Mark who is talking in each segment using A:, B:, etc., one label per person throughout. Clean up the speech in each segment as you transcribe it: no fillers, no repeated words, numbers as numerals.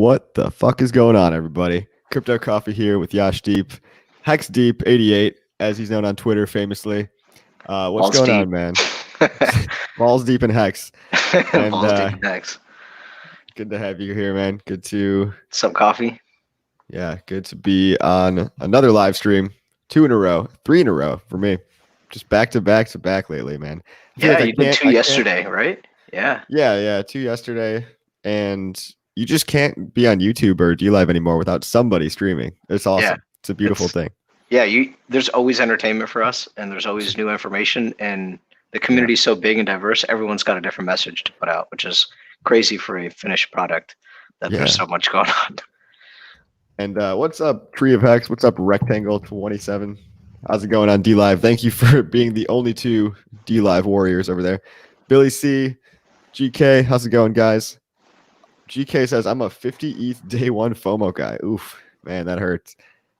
A: What the fuck is going on, everybody? Crypto Coffee here with Yashdeep, Hex Deep 88, as he's known on Twitter famously. What's
B: Balls
A: going
B: deep.
A: on, man? Balls deep in Hex. And
B: Balls deep in Hex.
A: good to have you here, man. Good to
B: Some coffee.
A: Yeah, good to be on another live stream. 2 in a row, 3 in a row for me. Just back to back lately, man. I feel
B: Yeah,
A: like
B: you did two yesterday, right? Yeah.
A: Yeah, 2 yesterday. And you just can't be on YouTube or DLive anymore without somebody streaming. It's awesome.
B: Yeah.
A: It's a beautiful thing.
B: Yeah, there's always entertainment for us, and there's always new information, and the community's so big and diverse. Everyone's got a different message to put out, which is crazy for a finished product. There's so much going on.
A: And what's up, Tree of Hex? What's up, Rectangle 27? How's it going on DLive? Thank you for being the only 2 DLive warriors over there. Billy C, GK, how's it going, guys? GK says, I'm a 50 ETH day 1 FOMO guy. Oof, man, that hurts.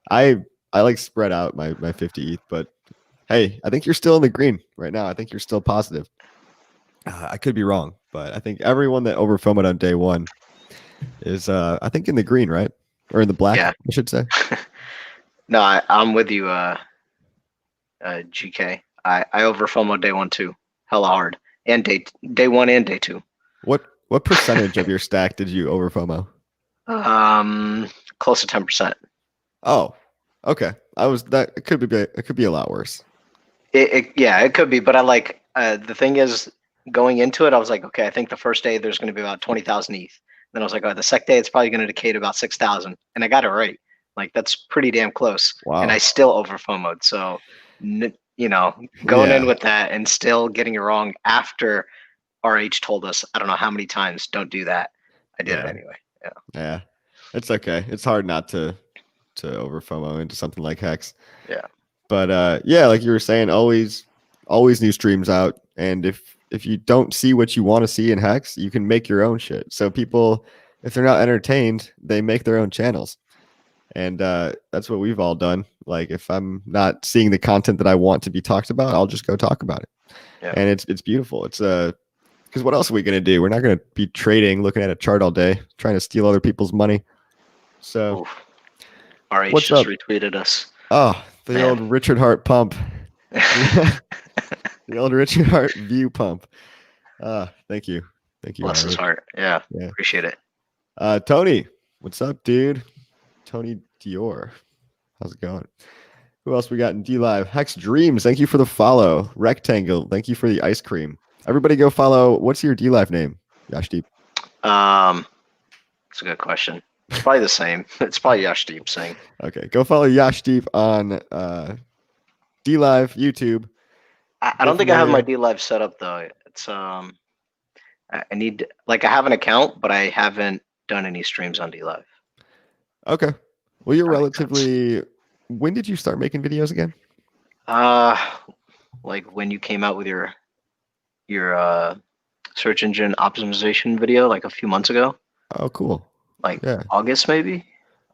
A: I like spread out my 50 ETH, but hey, I think you're still in the green right now. I think you're still positive. I could be wrong, but I think everyone that over FOMO'd on day 1 is, I think, in the green, right? Or in the black, I should say.
B: No, I'm with you, GK. I over FOMO day 1 too, hella hard, and day 1 and day 2.
A: What percentage of your stack did you over FOMO?
B: Close to 10%.
A: Oh, okay. It could be a lot worse.
B: It could be, but I like the thing is going into it, I was like, okay, I think the first day there's going to be about 20,000 ETH. Then I was like, oh, the second day it's probably going to decay to about 6,000, and I got it right. Like that's pretty damn close.
A: Wow.
B: And I still over FOMO'd. So, going in with that and still getting it wrong after RH told us, I don't know how many times, don't do that. I did it anyway.
A: Yeah, it's okay. It's hard not to over FOMO into something like Hex.
B: Yeah.
A: But like you were saying, always new streams out, and if you don't see what you want to see in Hex, you can make your own shit. So people, if they're not entertained, they make their own channels. And that's what we've all done. Like if I'm not seeing the content that I want to be talked about, I'll just go talk about it. Yeah. And it's beautiful. It's because what else are we going to do? We're not going to be trading, looking at a chart all day, trying to steal other people's money. So
B: RH just retweeted us.
A: Oh, the old Richard Hart pump. The old Richard Hart view pump. Thank you.
B: Bless his heart. Yeah. Appreciate it.
A: Tony, what's up, dude? Tony Dior. How's it going? Who else we got in DLive? Hex Dreams, thank you for the follow. Rectangle, thank you for the ice cream. Everybody go follow. What's your DLive name, Yashdeep?
B: It's a good question. It's probably the same. It's probably Yashdeep saying.
A: Okay, go follow Yashdeep on DLive, YouTube.
B: I don't think I have my DLive set up though. It's I need I have an account, but I haven't done any streams on DLive.
A: Okay. Well, you're relatively. When did you start making videos again?
B: Like when you came out with your search engine optimization video, like a few months ago.
A: Oh, cool.
B: August maybe.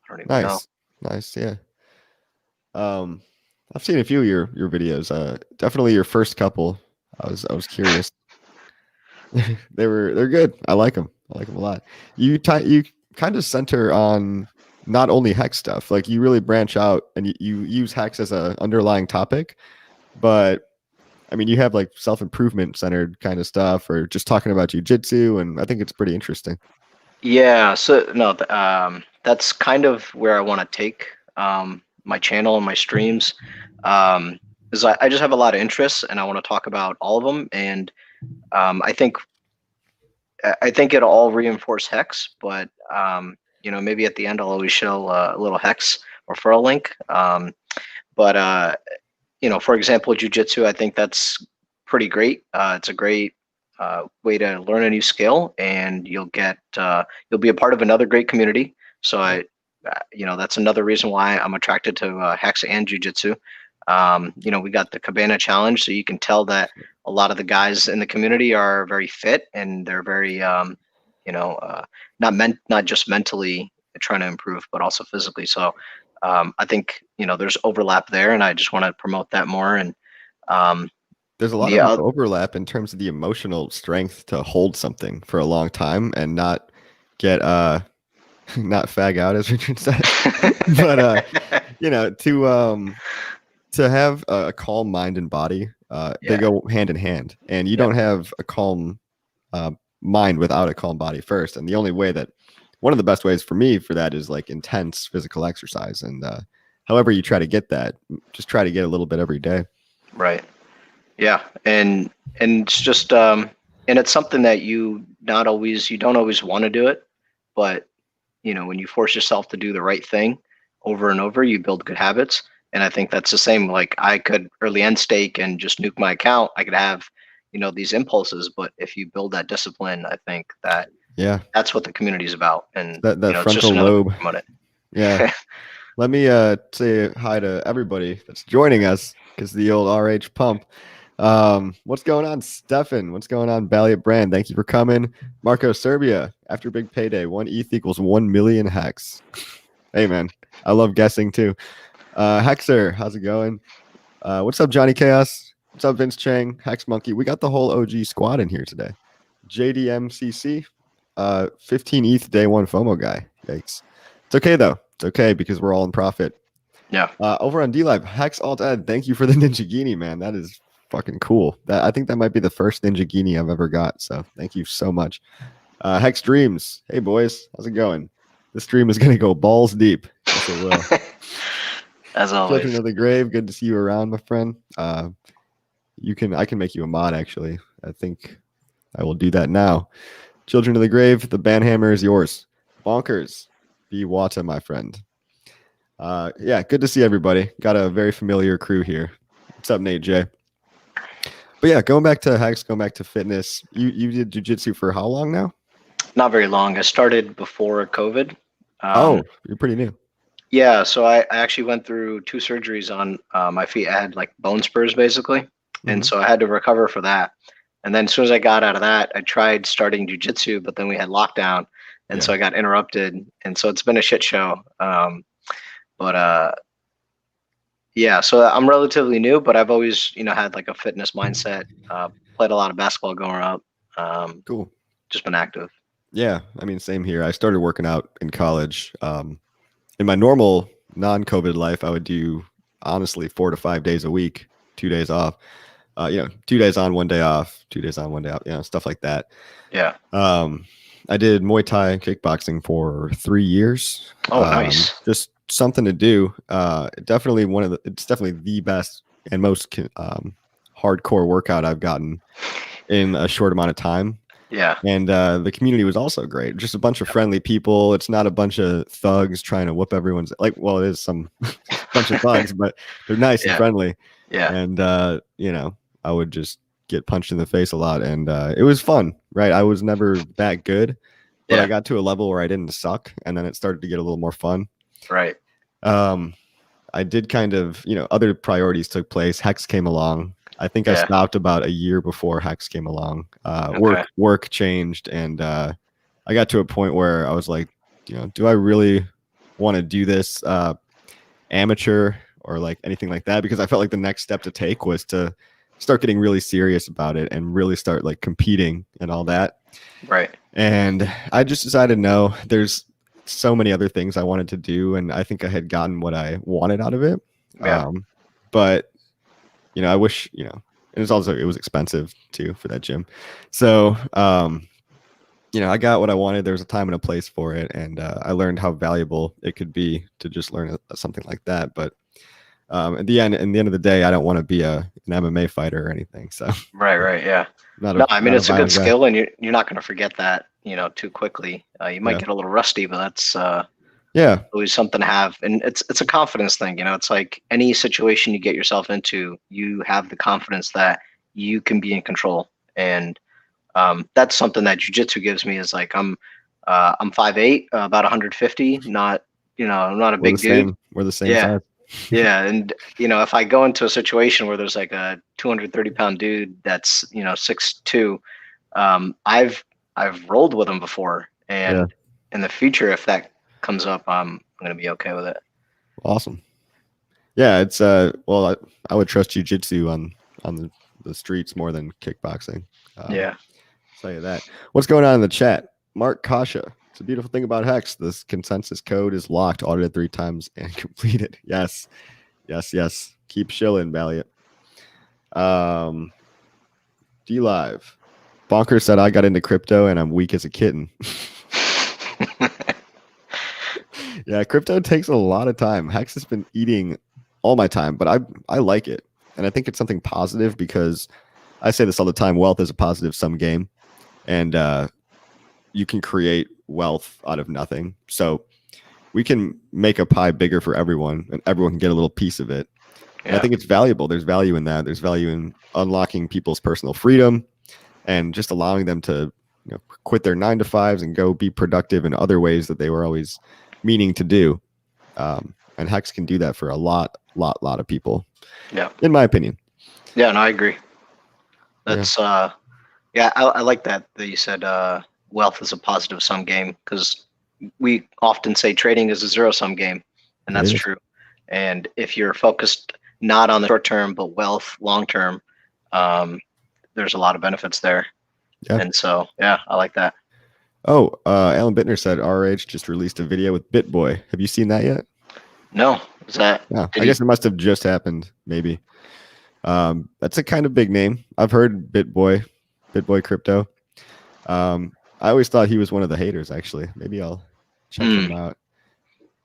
B: I don't even know.
A: Nice. Yeah. I've seen a few of your videos. Definitely your first couple. I was curious. They're good. I like them. I like them a lot. You kind of center on not only Hex stuff. Like you really branch out and you use Hex as a underlying topic, but I mean you have like self-improvement centered kind of stuff, or just talking about jiu-jitsu, and I think it's pretty interesting.
B: Yeah. So no, that's kind of where I want to take my channel and my streams. Is I just have a lot of interests and I want to talk about all of them, and I think it'll all reinforce Hex, but maybe at the end I'll always show a little Hex referral link. But for example, jiu-jitsu, I think that's pretty great. It's a great way to learn a new skill, and you'll be a part of another great community. So that's another reason why I'm attracted to Hex and jiu-jitsu. We got the Cabana Challenge, so you can tell that a lot of the guys in the community are very fit, and they're very not just mentally trying to improve, but also physically. So I think there's overlap there, and I just want to promote that more. And
A: there's a lot of overlap in terms of the emotional strength to hold something for a long time and not get not fag out, as Richard said. But to have a calm mind and body, they
B: Yeah.
A: go hand in hand, and you
B: Yep.
A: don't have a calm mind without a calm body first. And the only way that one of the best ways for me for that is like intense physical exercise. And however you try to get that, just try to get a little bit every day.
B: Right. Yeah. And it's just and it's something that you don't always want to do it, but when you force yourself to do the right thing over and over, you build good habits. And I think that's the same. Like I could early end stake and just nuke my account. I could have, these impulses, but if you build that discipline, I think
A: Yeah,
B: that's what the community is about. And
A: that
B: it's just
A: frontal
B: another way
A: lobe.
B: to promote it.
A: Yeah. Let me say hi to everybody that's joining us because the old RH pump. What's going on, Stefan? What's going on, Balliot Brand? Thank you for coming. Marco Serbia, after big payday, 1 ETH equals 1 million hex. Hey, man, I love guessing too. Hexer, how's it going? What's up, Johnny Chaos? What's up, Vince Chang? Hex Monkey. We got the whole OG squad in here today. JDMCC, 15 ETH day one FOMO guy. Yikes. It's okay, though. It's okay because we're all in profit.
B: Yeah.
A: Over on DLive, Hex Alt Ed, thank you for the Ninja Genie, man. That is fucking cool. I think that might be the first Ninja Genie I've ever got. So thank you so much. Hex Dreams, hey boys, how's it going? This stream is gonna go balls deep. Yes, it will.
B: As always.
A: Children of the Grave, good to see you around, my friend. I can make you a mod actually. I think I will do that now. Children of the Grave, the banhammer is yours. Bonkers, be Wata, my friend. Yeah, good to see everybody. Got a very familiar crew here. What's up, Nate J? But yeah, going back to Hex, going back to fitness. You did jiu-jitsu for how long now?
B: Not very long. I started before COVID.
A: You're pretty new.
B: Yeah, so I actually went through 2 surgeries on my feet. I had like bone spurs basically, and so I had to recover for that. And then as soon as I got out of that, I tried starting jujitsu, but then we had lockdown, and so I got interrupted, and so it's been a shit show. Yeah, so I'm relatively new, but I've always had like a fitness mindset. Played a lot of basketball growing up.
A: Cool.
B: Just been active.
A: Yeah, I mean, same here. I started working out in college. In my normal non-COVID life, I would do honestly 4 to 5 days a week, 2 days off. 2 days on, 1 day off, 2 days on, 1 day off. Stuff like that.
B: Yeah.
A: I did Muay Thai and kickboxing for 3 years.
B: Oh, nice.
A: Just something to do. It's definitely the best and most hardcore workout I've gotten in a short amount of time.
B: Yeah.
A: And the community was also great. Just a bunch of friendly people. It's not a bunch of thugs trying to whoop everyone's it is some bunch of thugs, but they're nice and friendly.
B: Yeah.
A: And I would just get punched in the face a lot, and it was fun, right? I was never that good, but I got to a level where I didn't suck, and then it started to get a little more fun.
B: Right.
A: I did kind of, other priorities took place. Hex came along. I think I stopped about a year before Hex came along. Work changed, and I got to a point where I was like, do I really want to do this amateur or like anything like that? Because I felt like the next step to take was to start getting really serious about it and really start like competing and all that.
B: Right.
A: And I just decided, no, there's so many other things I wanted to do, and I think I had gotten what I wanted out of it.
B: Yeah.
A: But I wish, it was expensive too for that gym. So, I got what I wanted. There was a time and a place for it. And I learned how valuable it could be to just learn something like that. But in the end of the day, I don't want to be an MMA fighter or anything. So
B: right. Yeah. It's a good skill, and you're not going to forget that, too quickly. You might get a little rusty, but that's always something to have. And it's a confidence thing. It's like any situation you get yourself into, you have the confidence that you can be in control. And that's something that jiu-jitsu gives me, is like I'm 5'8", about 150, I'm not a big dude.
A: We're the same size.
B: Yeah. And if I go into a situation where there's like a 230-pound dude that's 6'2", I've rolled with him before, and in the future, if that comes up, I'm gonna be okay with it.
A: Awesome. Yeah, it's I would trust jiu-jitsu on the streets more than kickboxing.
B: Yeah.
A: I'll tell you that. What's going on in the chat? Mark Kasha, It's a beautiful thing about Hex. This consensus code is locked, audited 3 times, and completed. Yes. Yes. Keep shilling, Valiant. D Live. Bonker said I got into crypto and I'm weak as a kitten. Yeah, crypto takes a lot of time. Hex has been eating all my time, but I like it. And I think it's something positive because I say this all the time, wealth is a positive sum game. And you can create wealth out of nothing. So we can make a pie bigger for everyone and everyone can get a little piece of it. And I think it's valuable. There's value in that. There's value in unlocking people's personal freedom and just allowing them to quit their 9 to 5s and go be productive in other ways that they were always meaning to do. And Hex can do that for a lot of people.
B: Yeah.
A: In my opinion.
B: Yeah, no, I agree. That's I like that you said wealth is a positive sum game, because we often say trading is a zero sum game, and that's true. And if you're focused not on the short term but wealth long term, there's a lot of benefits there. Yeah. And so I like that.
A: Oh, Alan Bittner said RH just released a video with BitBoy. Have you seen that yet?
B: No. Is that?
A: Yeah, I guess it must have just happened, maybe. That's a kind of big name. I've heard BitBoy Crypto. I always thought he was one of the haters, actually. Maybe I'll check him out.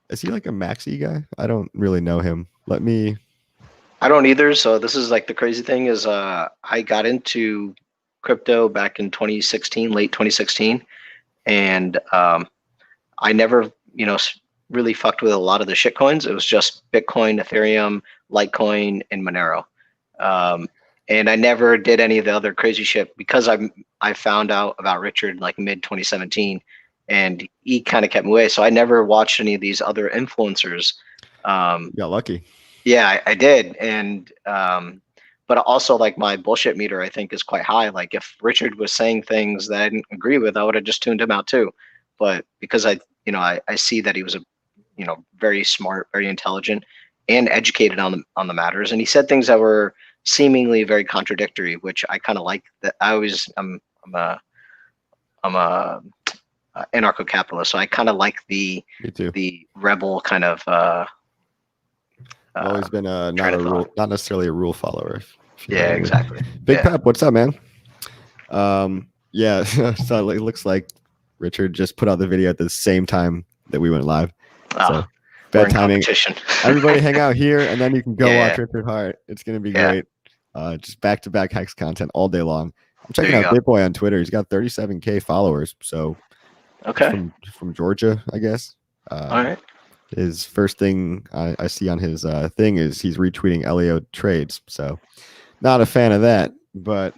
A: Is he like a Maxi guy? I don't really know him.
B: I don't either. So this is like the crazy thing is I got into crypto back in 2016, late 2016. And I never, really fucked with a lot of the shit coins. It was just Bitcoin, Ethereum, Litecoin, and Monero. And I never did any of the other crazy shit because I found out about Richard like mid 2017, and he kind of kept me away. So I never watched any of these other influencers.
A: Got lucky.
B: Yeah, I did. And but also like my bullshit meter, I think, is quite high. Like if Richard was saying things that I didn't agree with, I would have just tuned him out too. But because I see that he was a, very smart, very intelligent, and educated on the matters, and he said things that were seemingly very contradictory, which I kind of like. That I'm a anarcho-capitalist, so I kind of like the rebel kind of.
A: I've always been not necessarily a rule follower.
B: Yeah, exactly.
A: Big Pep, what's up, man? Yeah, so it looks like Richard just put out the video at the same time that we went live. So bad timing. Everybody hang out here, and then you can go watch Richard Hart. It's gonna be great. Just back-to-back Hex content all day long. I'm checking out BitBoy on Twitter. He's got 37K followers. So from Georgia, I guess.
B: All right.
A: His first thing I see on his thing is he's retweeting Elio trades. So not a fan of that, but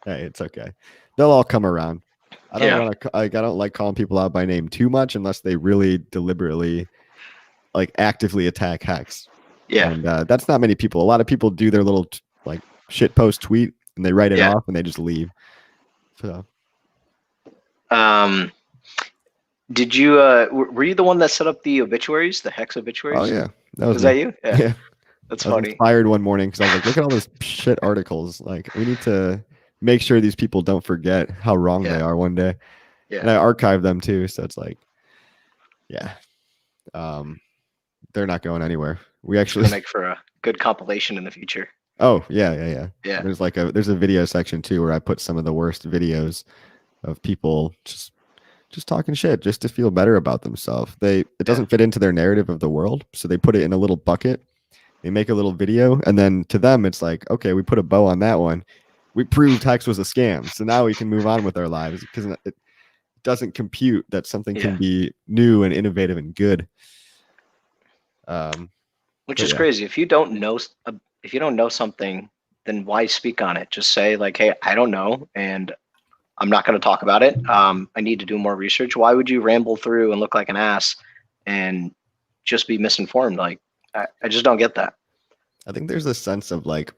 A: hey, it's okay. They'll all come around. I don't like calling people out by name too much unless they really deliberately like actively attack Hex.
B: Yeah.
A: And that's not many people. A lot of people do their little like shit post tweet and they write it off and they just leave. So
B: did you were you the one that set up the obituaries, the Hex obituaries?
A: Oh yeah.
B: Was that you? Yeah. That's funny. I was
A: inspired one morning because I was like, look at all those shit articles. Like we need to make sure these people don't forget how wrong they are one day. Yeah. And I archive them too. So it's like, they're not going anywhere. We actually
B: make for a good compilation in the future.
A: Oh yeah. There's a video section too where I put some of the worst videos of people just talking shit just to feel better about themselves. It doesn't fit into their narrative of the world, so they put it in a little bucket. They make a little video, and then to them it's like, okay, we put a bow on that one. We proved Hex was a scam, so now we can move on with our lives because it doesn't compute that something can be new and innovative and good.
B: Which is crazy. If you don't know something, then why speak on it? Just say like, hey, I don't know, and I'm not going to talk about it. I need to do more research. Why would you ramble through and look like an ass and just be misinformed? Like, I just don't get that.
A: I think there's a sense of like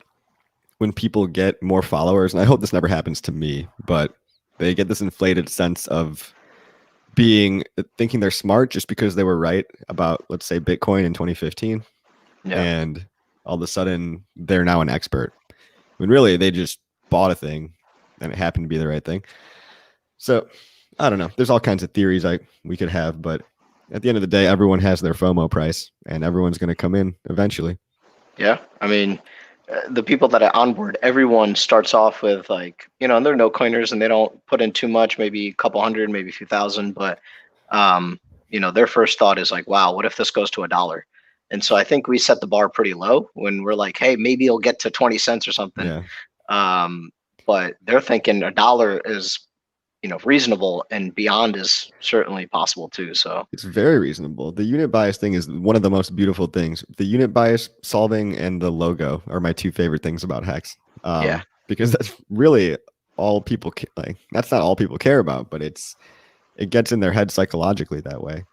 A: when people get more followers, and I hope this never happens to me, but they get this inflated sense of thinking they're smart just because they were right about, let's say, Bitcoin in 2015. Yeah. And all of a sudden they're now an expert when really they just bought a thing and it happened to be the right thing. So I don't know. There's all kinds of theories we could have, but at the end of the day, everyone has their FOMO price, and everyone's going to come in eventually.
B: Yeah, I mean, the people that I onboard, everyone starts off with like, and they're no coiners and they don't put in too much, maybe a couple hundred, maybe a few thousand, but their first thought is like, wow, what if this goes to $1? And so I think we set the bar pretty low when we're like, hey, maybe it'll get to 20 cents or something.
A: Yeah.
B: But they're thinking $1 is, reasonable, and beyond is certainly possible too. So
A: It's very reasonable. The unit bias thing is one of the most beautiful things. The unit bias solving and the logo are my two favorite things about Hex.
B: Yeah.
A: Because that's really all people like. That's not all people care about, but it gets in their head psychologically that way.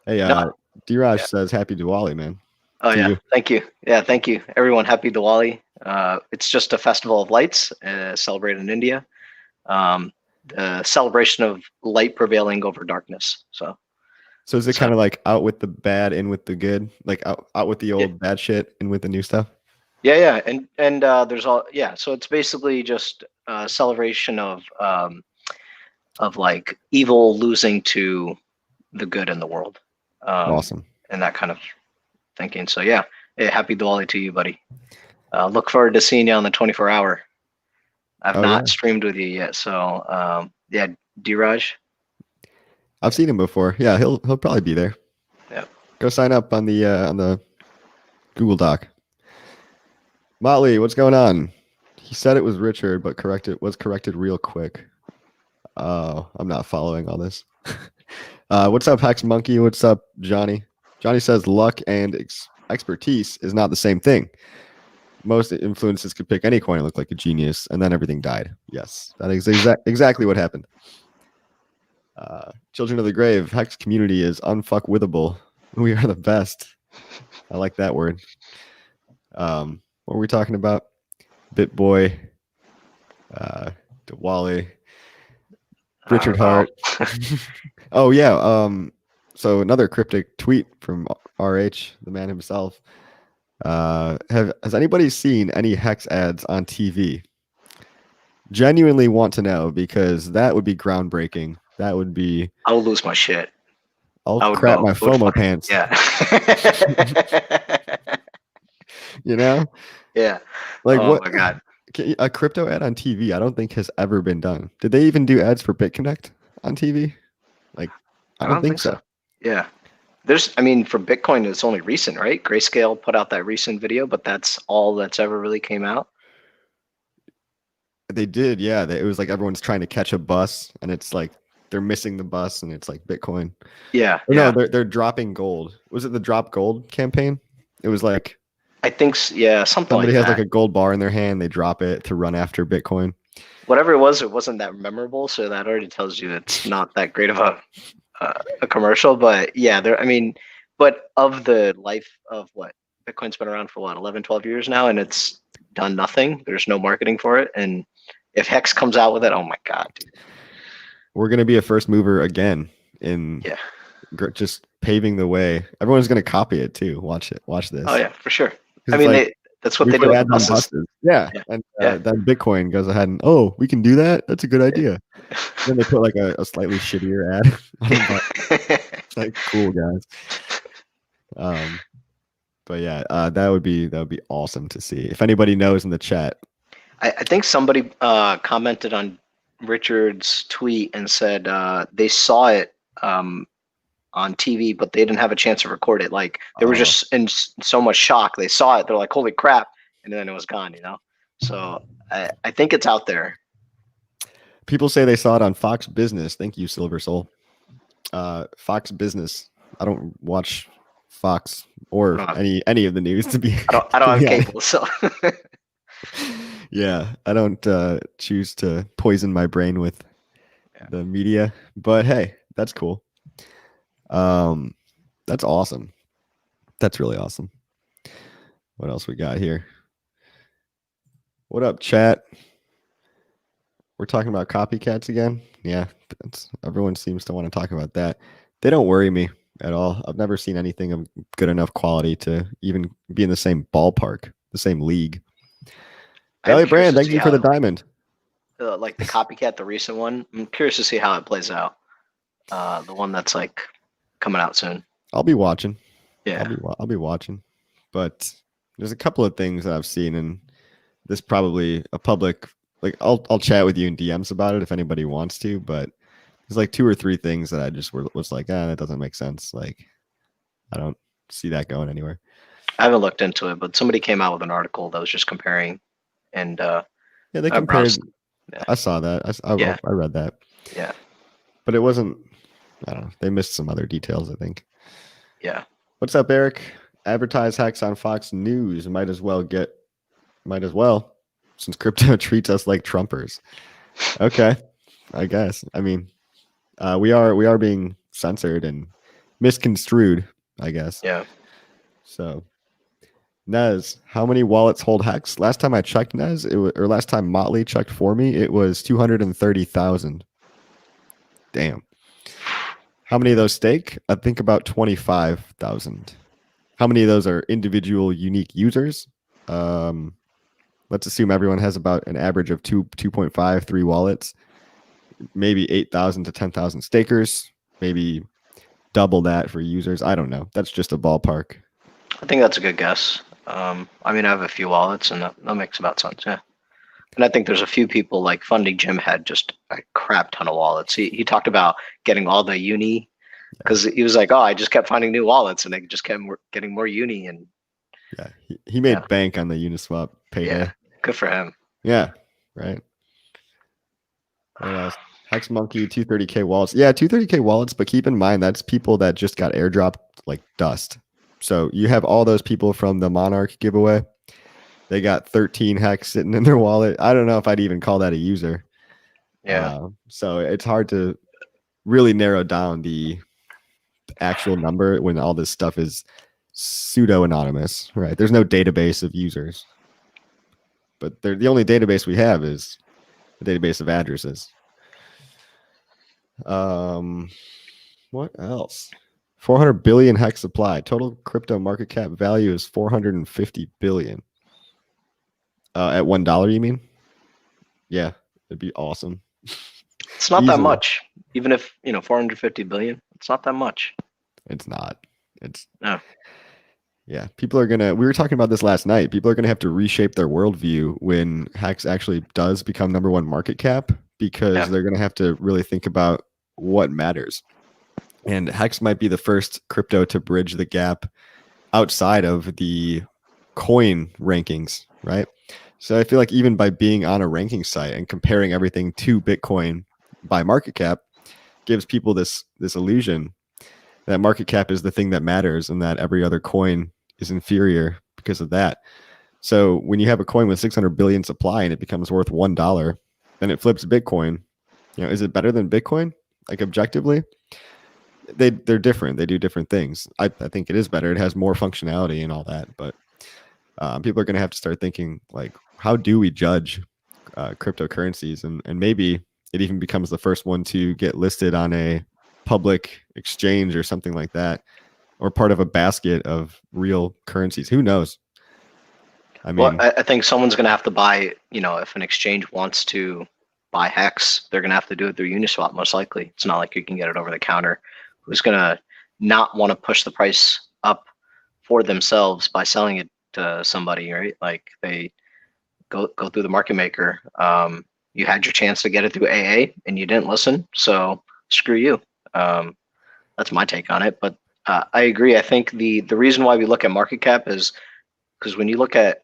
A: Hey,
B: No.
A: D-Raj
B: Yeah.
A: says happy Diwali, man.
B: Oh
A: To
B: yeah,
A: you.
B: thank you. Yeah, thank you, everyone. Happy Diwali. It's just a festival of lights celebrated in India. The celebration of light prevailing over darkness. So
A: So is it kind of like out with the bad, in with the good? Like out with the
B: yeah,
A: old bad shit, in with the new stuff?
B: yeah, and there's all So it's basically just a celebration of like evil losing to the good in the world.
A: Awesome.
B: And that kind of thinking. So yeah, happy Diwali to you, buddy. Look forward to seeing you on the 24-hour. I've not streamed with you yet, so yeah, D-Raj.
A: I've seen him before. Yeah, he'll probably be there.
B: Yeah.
A: Go sign up on the Google Doc. Motley, what's going on? He said it was Richard, but was corrected real quick. Oh, I'm not following all this. What's up, Hex Monkey? What's up, Johnny? Johnny says luck and expertise is not the same thing. Most influencers could pick any coin and look like a genius, and then everything died. Yes, that is exactly what happened. Children of the Grave, Hex community is unfuckwithable. We are the best. I like that word. What were we talking about? BitBoy, Diwali, Richard Hart. Oh yeah. So another cryptic tweet from RH, the man himself. Has anybody seen any Hex ads on TV? Genuinely want to know, because that would be groundbreaking. That would be.
B: I'll lose my shit.
A: I'll crap my FOMO pants.
B: Yeah.
A: You know?
B: Yeah.
A: Like
B: oh
A: what?
B: my god.
A: A crypto ad on TV, I don't think has ever been done. Did they even do ads for BitConnect on TV? Like, I don't think so.
B: Yeah. For Bitcoin, it's only recent, right? Grayscale put out that recent video, but that's all that's ever really came out.
A: They did, yeah. It was like everyone's trying to catch a bus, and it's like they're missing the bus, and it's like Bitcoin.
B: Yeah.
A: No, they're dropping gold. Was it the drop gold campaign? It was like,
B: I think, yeah,
A: somebody has like a gold bar in their hand, they drop it to run after Bitcoin.
B: Whatever it wasn't that memorable, so that already tells you it's not that great of a commercial. But yeah, but of the life of what Bitcoin's been around for 11, 12 years now, and it's done nothing. There's no marketing for it, and if Hex comes out with it, oh my god, dude.
A: We're gonna be a first mover again in just paving the way. Everyone's gonna copy it too. Watch this.
B: Oh yeah, for sure. That's what they do with buses.
A: Yeah. And then Bitcoin goes ahead and, we can do that. That's a good idea. Then they put like a slightly shittier ad. It's like, cool, guys. But yeah, that would be awesome to see. If anybody knows in the chat.
B: I think somebody commented on Richard's tweet and said they saw it on TV, but they didn't have a chance to record it. Like they were just in so much shock. They saw it, they're like, "Holy crap!" and then it was gone. So I think it's out there.
A: People say they saw it on Fox Business. Thank you, Silver Soul. Fox Business. I don't watch Fox or any of the news to be.
B: I don't have cable, so.
A: Yeah, I don't choose to poison my brain with the media, but hey, that's cool. That's awesome. That's really awesome. What else we got here? What up, chat? We're talking about copycats again. Yeah, everyone seems to want to talk about that. They don't worry me at all. I've never seen anything of good enough quality to even be in the same ballpark, the same league. Valley Brand, thank you for the diamond.
B: Like the copycat, the recent one. I'm curious to see how it plays out. The one that's like coming out soon.
A: I'll be watching.
B: Yeah.
A: I'll be watching. But there's a couple of things that I've seen, and this probably a public like I'll chat with you in DMs about it if anybody wants to. But there's like two or three things that I just was like, that doesn't make sense. Like I don't see that going anywhere.
B: I haven't looked into it, but somebody came out with an article that was just comparing, and
A: Yeah, they
B: I
A: compared.
B: browsed. Yeah.
A: I saw that.
B: Yeah.
A: I read that,
B: Yeah.
A: but it wasn't. I don't know. They missed some other details, I think.
B: Yeah.
A: What's up, Eric? Advertise hacks on Fox News. Might as well, since crypto treats us like Trumpers. Okay, I guess. I mean, we are being censored and misconstrued, I guess.
B: Yeah.
A: So, Nez, how many wallets hold hex? Last time I checked, Nez, or last time Motley checked for me, it was 230,000. Damn. How many of those stake? I think about 25,000. How many of those are individual unique users? Let's assume everyone has about an average of 2.5, 3 wallets, maybe 8,000 to 10,000 stakers, maybe double that for users. I don't know. That's just a ballpark.
B: I think that's a good guess. I mean, I have a few wallets, and that makes about sense. Yeah. And I think there's a few people like Funding Jim had just a crap ton of wallets. He talked about getting all the uni because he was like, oh, I just kept finding new wallets, and they just kept getting more uni, and
A: yeah, he made bank on the Uniswap payday.
B: Yeah, good for him.
A: Yeah, right. What else? Hex Monkey 230k wallets. Yeah, 230k wallets, but keep in mind that's people that just got airdropped like dust. So you have all those people from the Monarch giveaway. They got 13 hex sitting in their wallet. I don't know if I'd even call that a user.
B: Yeah.
A: So it's hard to really narrow down the actual number when all this stuff is pseudo anonymous, right? There's no database of users, but the only database we have is the database of addresses. What else? 400 billion hex supply. Total crypto market cap value is 450 billion. At $1, you mean? Yeah, it'd be awesome.
B: It's not that much. Even if 450 billion, it's not that much.
A: It's not. It's
B: no.
A: Yeah, people are gonna. We were talking about this last night. People are gonna have to reshape their worldview when Hex actually does become #1 market cap, because they're gonna have to really think about what matters. And Hex might be the first crypto to bridge the gap outside of the coin rankings, right? So I feel like even by being on a ranking site and comparing everything to Bitcoin by market cap gives people this illusion that market cap is the thing that matters and that every other coin is inferior because of that. So when you have a coin with 600 billion supply and it becomes worth $1, then it flips Bitcoin. Is it better than Bitcoin? Like objectively, they're different. They do different things. I think it is better. It has more functionality and all that. But people are going to have to start thinking like, how do we judge cryptocurrencies? And maybe it even becomes the first one to get listed on a public exchange or something like that, or part of a basket of real currencies. Who knows? I mean,
B: well, I think someone's going to have to buy, if an exchange wants to buy Hex, they're going to have to do it through Uniswap, most likely. It's not like you can get it over the counter. Who's going to not want to push the price up for themselves by selling it to somebody, right? Like they go through the market maker. You had your chance to get it through AA and you didn't listen, so screw you. That's my take on it. But I agree. I think the reason why we look at market cap is because when you look at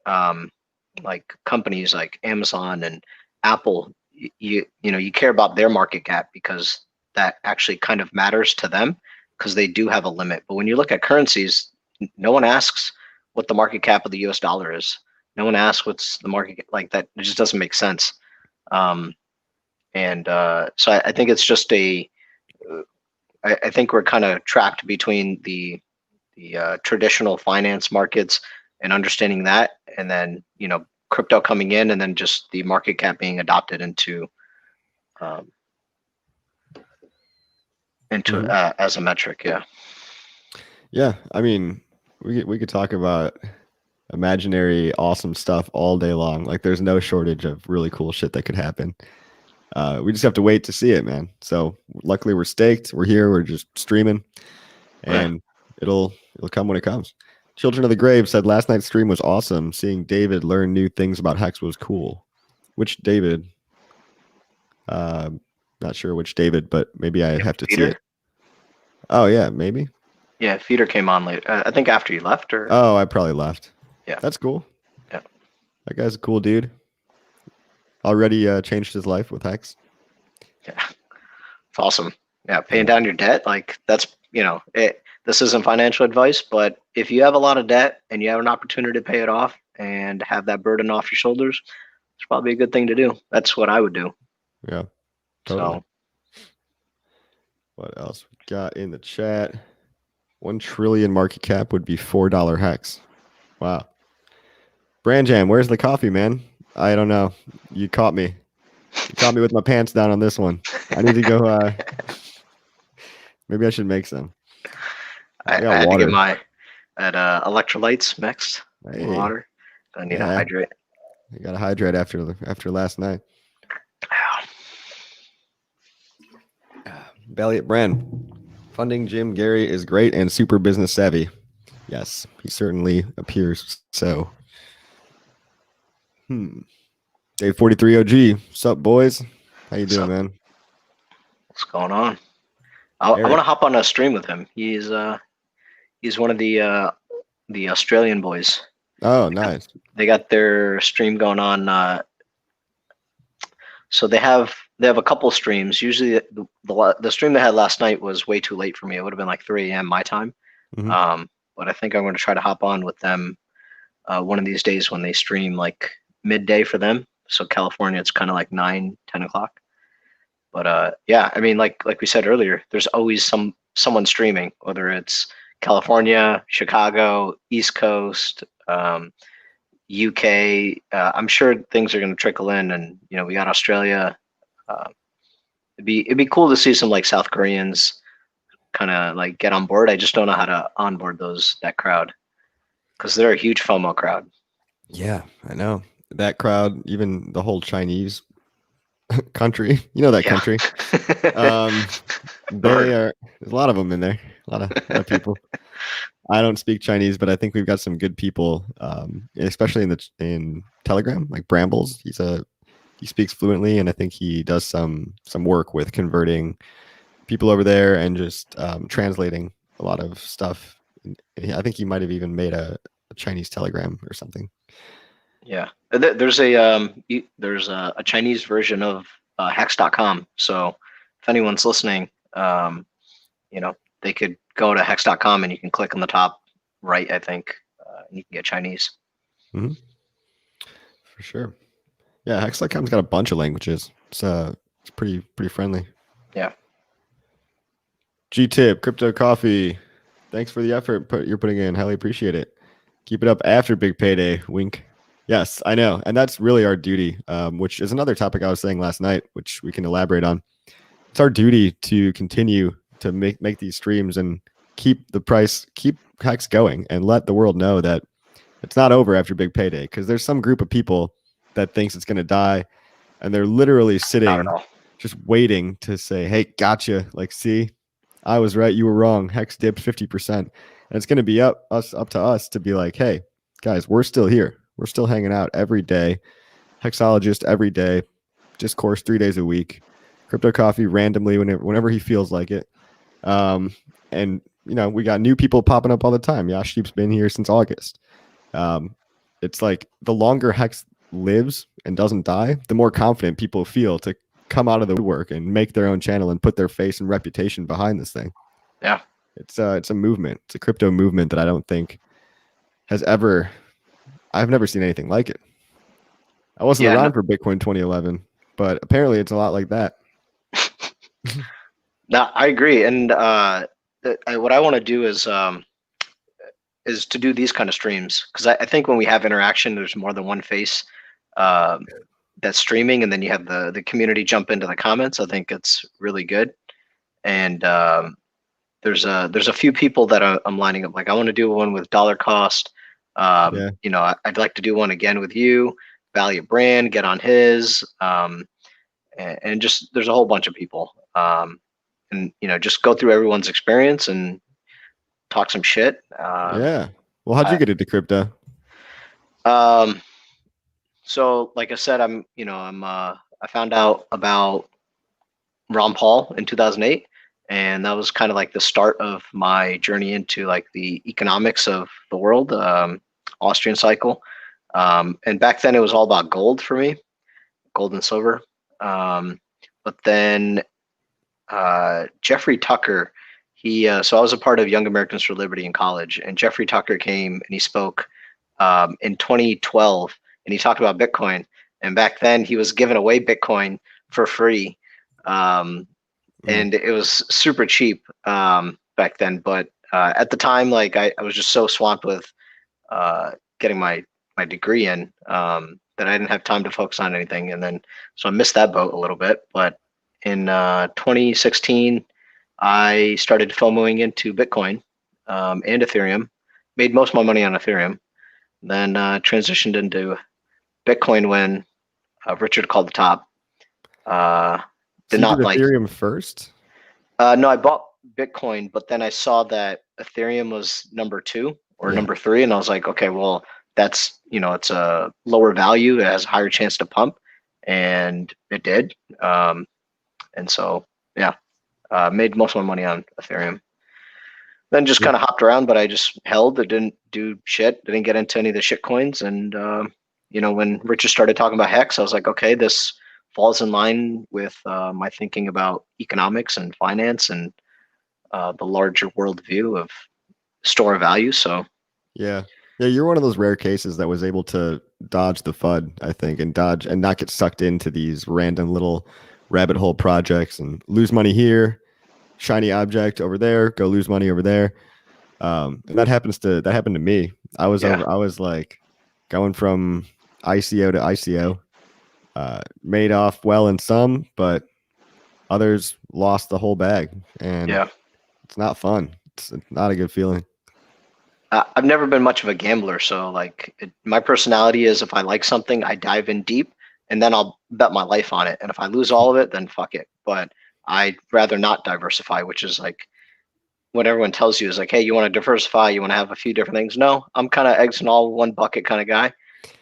B: like companies like Amazon and Apple, you care about their market cap because that actually kind of matters to them because they do have a limit. But when you look at currencies, no one asks what the market cap of the US dollar is. No one asks what's the market like that. It just doesn't make sense. So I think it's just I think we're kind of trapped between the traditional finance markets and understanding that, and then crypto coming in, and then just the market cap being adopted into as a metric.
A: Yeah. I mean, we could talk about imaginary awesome stuff all day long. Like there's no shortage of really cool shit that could happen. We just have to wait to see it, man. So luckily we're staked. We're here. We're just streaming,
B: Yeah.
A: and it'll come when it comes. Children of the Grave said last night's stream was awesome. Seeing David learn new things about Hex was cool. Which David? Not sure which David, but maybe I have to see
B: Feeder?
A: it. Oh yeah, maybe.
B: Yeah, Feeder came on late. I think after you left, or
A: Oh, I probably left.
B: Yeah.
A: That's cool.
B: Yeah.
A: That guy's a cool dude. Already changed his life with Hex.
B: Yeah, it's awesome. Yeah, paying down your debt, like that's this isn't financial advice, but if you have a lot of debt and you have an opportunity to pay it off and have that burden off your shoulders, it's probably a good thing to do. That's what I would do.
A: Yeah, totally.
B: So
A: What else we got in the chat? 1 trillion market cap would be $4 Hex. Wow. Brand Jam, where's the coffee, man? I don't know. You caught me. You caught me with my pants down on this one. I need to go. Maybe I should make some.
B: I
A: got
B: had
A: water.
B: to get my electrolytes mixed
A: Hey,
B: water. I need to hydrate.
A: You got to hydrate after last night. Elliot Brand. Funding Jim Gary is great and super business savvy. Yes, he certainly appears so. Dave 43 OG. What's up, boys? How you doing, man?
B: What's going on? I want to hop on a stream with him. He's one of the Australian boys.
A: Oh, nice.
B: They got their stream going on. So they have a couple streams. Usually, the stream they had last night was way too late for me. It would have been like 3 a.m. my time. But I think I'm going to try to hop on with them one of these days when they stream like midday for them. So California, it's kind of like 9, 10 o'clock. But yeah, I mean, like we said earlier, there's always someone streaming, whether it's California, Chicago, East Coast, UK. I'm sure things are going to trickle in, and we got Australia. It'd be cool to see some like South Koreans kind of like get on board. I just don't know how to onboard that crowd because they're a huge FOMO crowd.
A: Yeah, I know that crowd. Even the whole Chinese country, that country. There's a lot of them in there. A lot of people. I don't speak Chinese, but I think we've got some good people, especially in Telegram, like Brambles. He speaks fluently, and I think he does some work with converting people over there and just translating a lot of stuff. I think he might have even made a Chinese Telegram or something. Yeah,
B: there's a Chinese version of hex.com. So if anyone's listening, they could go to hex.com and you can click on the top right, I think, and you can get Chinese.
A: Mm-hmm. For sure. Yeah, hex.com's got a bunch of languages. It's pretty friendly.
B: Yeah.
A: G-Tip, Crypto Coffee. Thanks for the effort you're putting in. Highly appreciate it. Keep it up after big payday. Wink. Yes, I know. And that's really our duty, which is another topic I was saying last night, which we can elaborate on. It's our duty to continue to make these streams and keep Hex going and let the world know that it's not over after big payday, because there's some group of people that thinks it's going to die, and they're literally sitting just waiting to say, hey, gotcha. Like, see, I was right. You were wrong. Hex dipped 50%. And it's going to be up to us to be like, hey, guys, we're still here. We're still hanging out every day. Hexologist every day. Discourse 3 days a week. Crypto Coffee randomly whenever he feels like it. And, we got new people popping up all the time. Yashdeep's been here since August. It's like the longer Hex lives and doesn't die, the more confident people feel to come out of the woodwork and make their own channel and put their face and reputation behind this thing.
B: Yeah.
A: It's a movement. It's a crypto movement that I don't think I've never seen anything like it. I wasn't around for Bitcoin 2011, but apparently it's a lot like that.
B: No, I agree. And what I want to do is to do these kind of streams, because I think when we have interaction, there's more than one face that's streaming, and then you have the community jump into the comments. I think it's really good. And there's a few people that I'm lining up. Like, I want to do one with Dollar Cost. I'd like to do one again with you, Valiant Brand, get on his. and just there's a whole bunch of people. And just go through everyone's experience and talk some shit.
A: Yeah. Well, how'd you
B: I,
A: get into crypto?
B: um, so like I said, I found out about Ron Paul in 2008, and that was kind of like the start of my journey into like the economics of the world, Austrian cycle. And back then it was all about gold for me, gold and silver. But then Jeffrey Tucker, so I was a part of Young Americans for Liberty in college, and Jeffrey Tucker came and he spoke in 2012, and he talked about Bitcoin. And back then he was giving away Bitcoin for free. And it was super cheap back then. But at the time, like I was just so swamped with getting my degree in that I didn't have time to focus on anything. And then so I missed that boat a little bit. But in 2016, I started FOMOing into Bitcoin and Ethereum. Made most of my money on Ethereum. Then transitioned into Bitcoin when Richard called the top.
A: So
B: Did
A: you
B: not
A: did
B: like.
A: Ethereum first?
B: No, I bought Bitcoin, but then I saw that Ethereum was number 2 or
A: Yeah.
B: number 3, and I was like, okay, well, that's it's a lower value, it has a higher chance to pump, and it did. And so yeah, made most of my money on Ethereum. Then just
A: Yeah.
B: kind of hopped around, but I just held. It didn't do shit. Didn't get into any of the shit coins. And when Richard started talking about Hex, I was like, okay, this falls in line with my thinking about economics and finance and the larger worldview of store of value. So
A: Yeah. Yeah, you're one of those rare cases that was able to dodge the FUD, I think, and dodge and not get sucked into these random little rabbit hole projects and lose money here, shiny object over there, go lose money over there. And that happened to me. I was like going from ICO to ICO, made off well in some, but others lost the whole bag, and
B: yeah,
A: it's not fun. It's not a good feeling.
B: I've never been much of a gambler. So like my personality is if I like something, I dive in deep and then I'll bet my life on it. And if I lose all of it, then fuck it. But I'd rather not diversify, which is like what everyone tells you is like, hey, you want to diversify, you want to have a few different things. No, I'm kind of eggs in all one bucket kind of guy.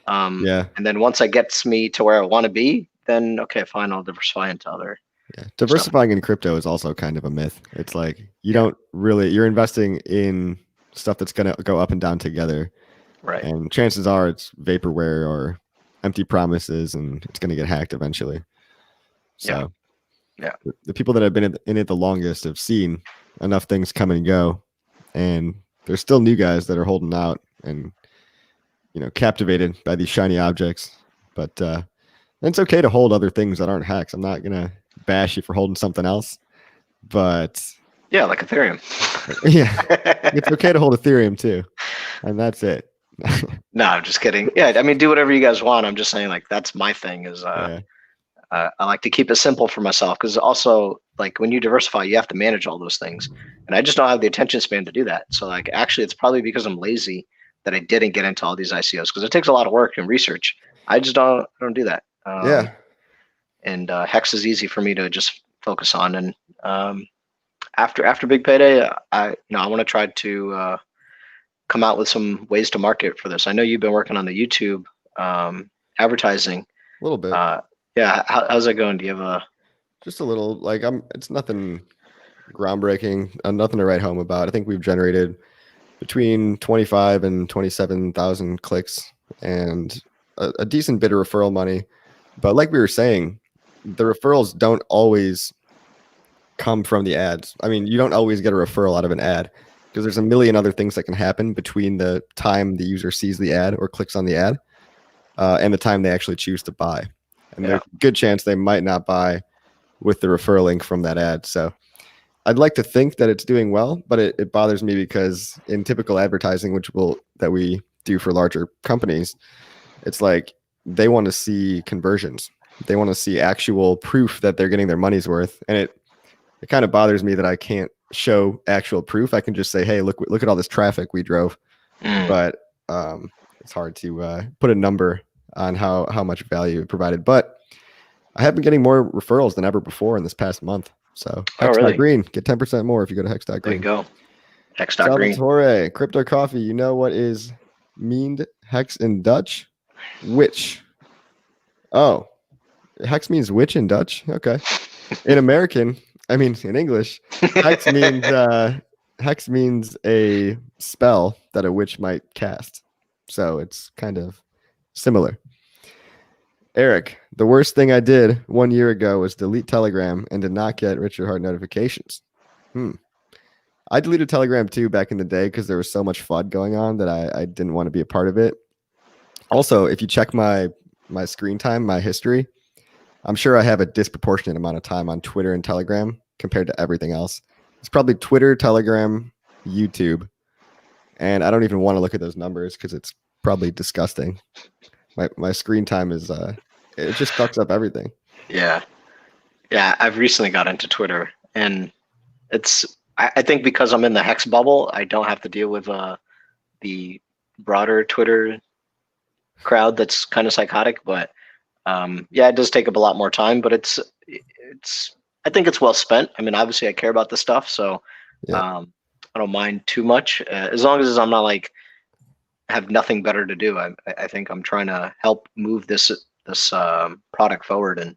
A: Yeah.
B: And then once it gets me to where I want to be, then okay, fine, I'll diversify into other
A: Yeah.
B: stuff.
A: Diversifying in crypto is also kind of a myth. It's like you're investing in stuff that's going to go up and down together.
B: Right.
A: And chances are it's vaporware or empty promises, and it's going to get hacked eventually. So
B: yeah.
A: The people that have been in it the longest have seen enough things come and go, and there's still new guys that are holding out and captivated by these shiny objects. But it's okay to hold other things that aren't hacks. I'm not gonna bash you for holding something else, but
B: yeah, like Ethereum.
A: Yeah, it's okay to hold Ethereum too, and that's it.
B: No, I'm just kidding. Yeah, I mean, do whatever you guys want. I'm just saying, like, that's my thing. Is
A: Yeah.
B: I like to keep it simple for myself because also, like, when you diversify, you have to manage all those things, and I just don't have the attention span to do that. So, like, actually, it's probably because I'm lazy that I didn't get into all these ICOs because it takes a lot of work and research. I just don't do that.
A: Yeah.
B: And Hex is easy for me to just focus on. And after big payday, I want to try to come out with some ways to market for this. I know you've been working on the YouTube advertising.
A: A little bit.
B: Yeah, how's that going? Do you have a
A: just a little like it's nothing groundbreaking, nothing to write home about. I think we've generated between 25 and 27,000 clicks and a decent bit of referral money. But like we were saying, the referrals don't always come from the ads. I mean, you don't always get a referral out of an ad because there's a million other things that can happen between the time the user sees the ad or clicks on the ad and the time they actually choose to buy. And there's a good chance they might not buy with the referral link from that ad. So I'd like to think that it's doing well, but it bothers me because in typical advertising, that we do for larger companies, it's like they want to see conversions. They want to see actual proof that they're getting their money's worth. And it kind of bothers me that I can't show actual proof. I can just say, hey, look at all this traffic we drove. But it's hard to put a number on how much value it provided. But I have been getting more referrals than ever before in this past month. So
B: Oh, really?
A: hex.green, get 10% more if you go to
B: There you
A: hex.green.
B: go. Hex.green.
A: Salvatore, Crypto Coffee, you know what is meaned hex in Dutch? Which? Oh, hex means which in Dutch? Okay. In American, in English, hex means hex means a spell that a witch might cast. So it's kind of similar. Eric, the worst thing I did 1 year ago was delete Telegram and did not get Richard Hart notifications. I deleted Telegram too back in the day because there was so much FUD going on that I didn't want to be a part of it. Also, if you check my screen time, my history, I'm sure I have a disproportionate amount of time on Twitter and Telegram compared to everything else. It's probably Twitter, Telegram, YouTube, and I don't even want to look at those numbers because it's probably disgusting. My screen time is it just fucks up everything.
B: Yeah. Yeah, I've recently got into Twitter, and I think because I'm in the Hex bubble, I don't have to deal with the broader Twitter crowd that's kind of psychotic. But yeah, it does take up a lot more time, but it's I think it's well spent. I mean, obviously, I care about this stuff, so
A: Yeah.
B: I don't mind too much as long as I'm not like have nothing better to do. I think I'm trying to help move this product forward. And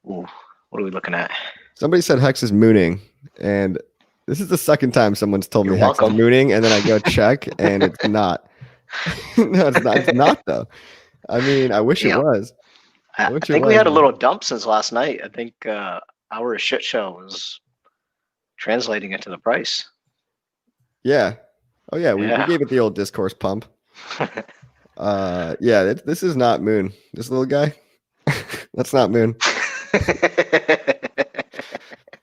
B: ooh, what are we looking at?
A: Somebody said Hex is mooning, and this is the second time someone's told
B: You're
A: me Hex is
B: welcome.
A: mooning, and then I go check, and it's not. No, it's not. It's not though. I mean, I wish it
B: Damn.
A: was. I
B: I
A: wish it
B: think we
A: was.
B: had a little dump since last night. I think our shit show was translating into the price.
A: Yeah. Oh yeah, we
B: Yeah.
A: gave it the old discourse pump. Yeah, this is not Moon. This little guy. That's not Moon.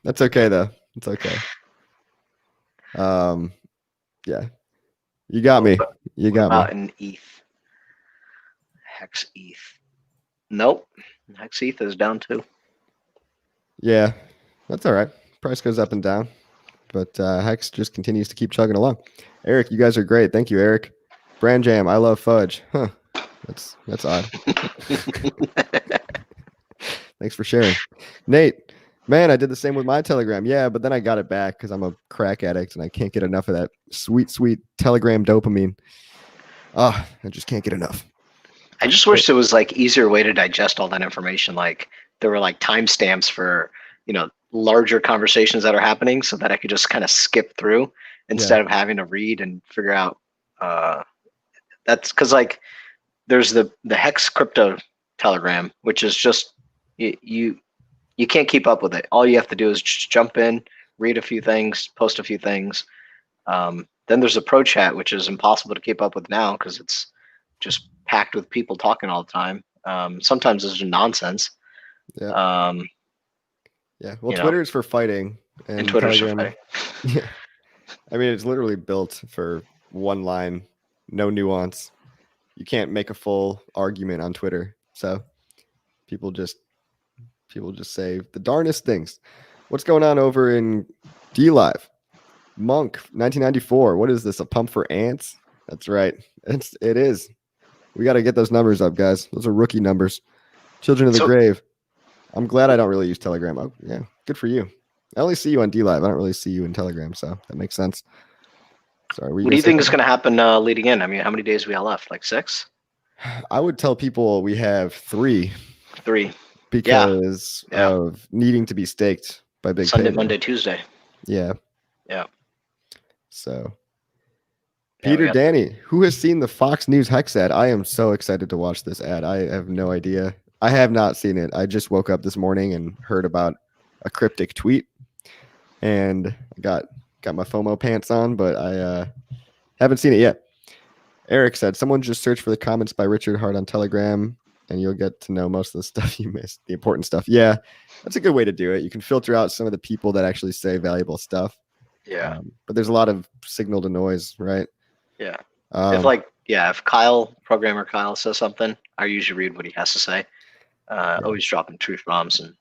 A: That's okay though. It's okay. Yeah. You got me. You
B: What
A: got
B: about
A: me.
B: an ETH? Hex ETH. Nope. Hex ETH is down too.
A: Yeah. That's all right. Price goes up and down. But Hex just continues to keep chugging along. Eric, you guys are great. Thank you, Eric. Brand Jam, I love fudge. Huh. That's odd. Thanks for sharing. Nate, man, I did the same with my Telegram. Yeah, but then I got it back because I'm a crack addict and I can't get enough of that sweet, sweet Telegram dopamine. I just can't get enough.
B: I just wish there was like easier way to digest all that information. Like there were like timestamps for, larger conversations that are happening so that I could just kind of skip through instead of having to read and figure out that's because like there's the Hex crypto Telegram, which is just you can't keep up with it. All you have to do is just jump in, read a few things, post a few things. Then there's the pro chat, which is impossible to keep up with now because it's just packed with people talking all the time. Sometimes it's just nonsense.
A: Yeah. Yeah. Well, Twitter is for fighting,
B: and Twitter's for
A: Telegram.
B: fighting.
A: Yeah. I mean, it's literally built for one line, no nuance. You can't make a full argument on Twitter. So people just say the darnest things. What's going on over in D Live? Monk 1994. What is this? A pump for ants? That's right. It is. We got to get those numbers up, guys. Those are rookie numbers. Children of the Grave. I'm glad I don't really use Telegram. Oh, yeah, good for you. I only see you on D Live. I don't really see you in Telegram, so that makes sense. Sorry.
B: What do you think is going to happen leading in? I mean, how many days we got left? Like 6?
A: I would tell people we have 3.
B: 3.
A: Because of needing to be staked by big
B: Sunday,
A: payday.
B: Monday, Tuesday.
A: Yeah.
B: Yeah.
A: So Peter Danny, who has seen the Fox News Hex ad? I am so excited to watch this ad. I have no idea. I have not seen it. I just woke up this morning and heard about a cryptic tweet, and I got my FOMO pants on, but I haven't seen it yet. Eric said, someone just search for the comments by Richard Hart on Telegram, and you'll get to know most of the stuff you missed, the important stuff. Yeah, that's a good way to do it. You can filter out some of the people that actually say valuable stuff.
B: Yeah.
A: But there's a lot of signal to noise, right?
B: Yeah. If programmer Kyle says something, I usually read what he has to say. Always dropping truth bombs and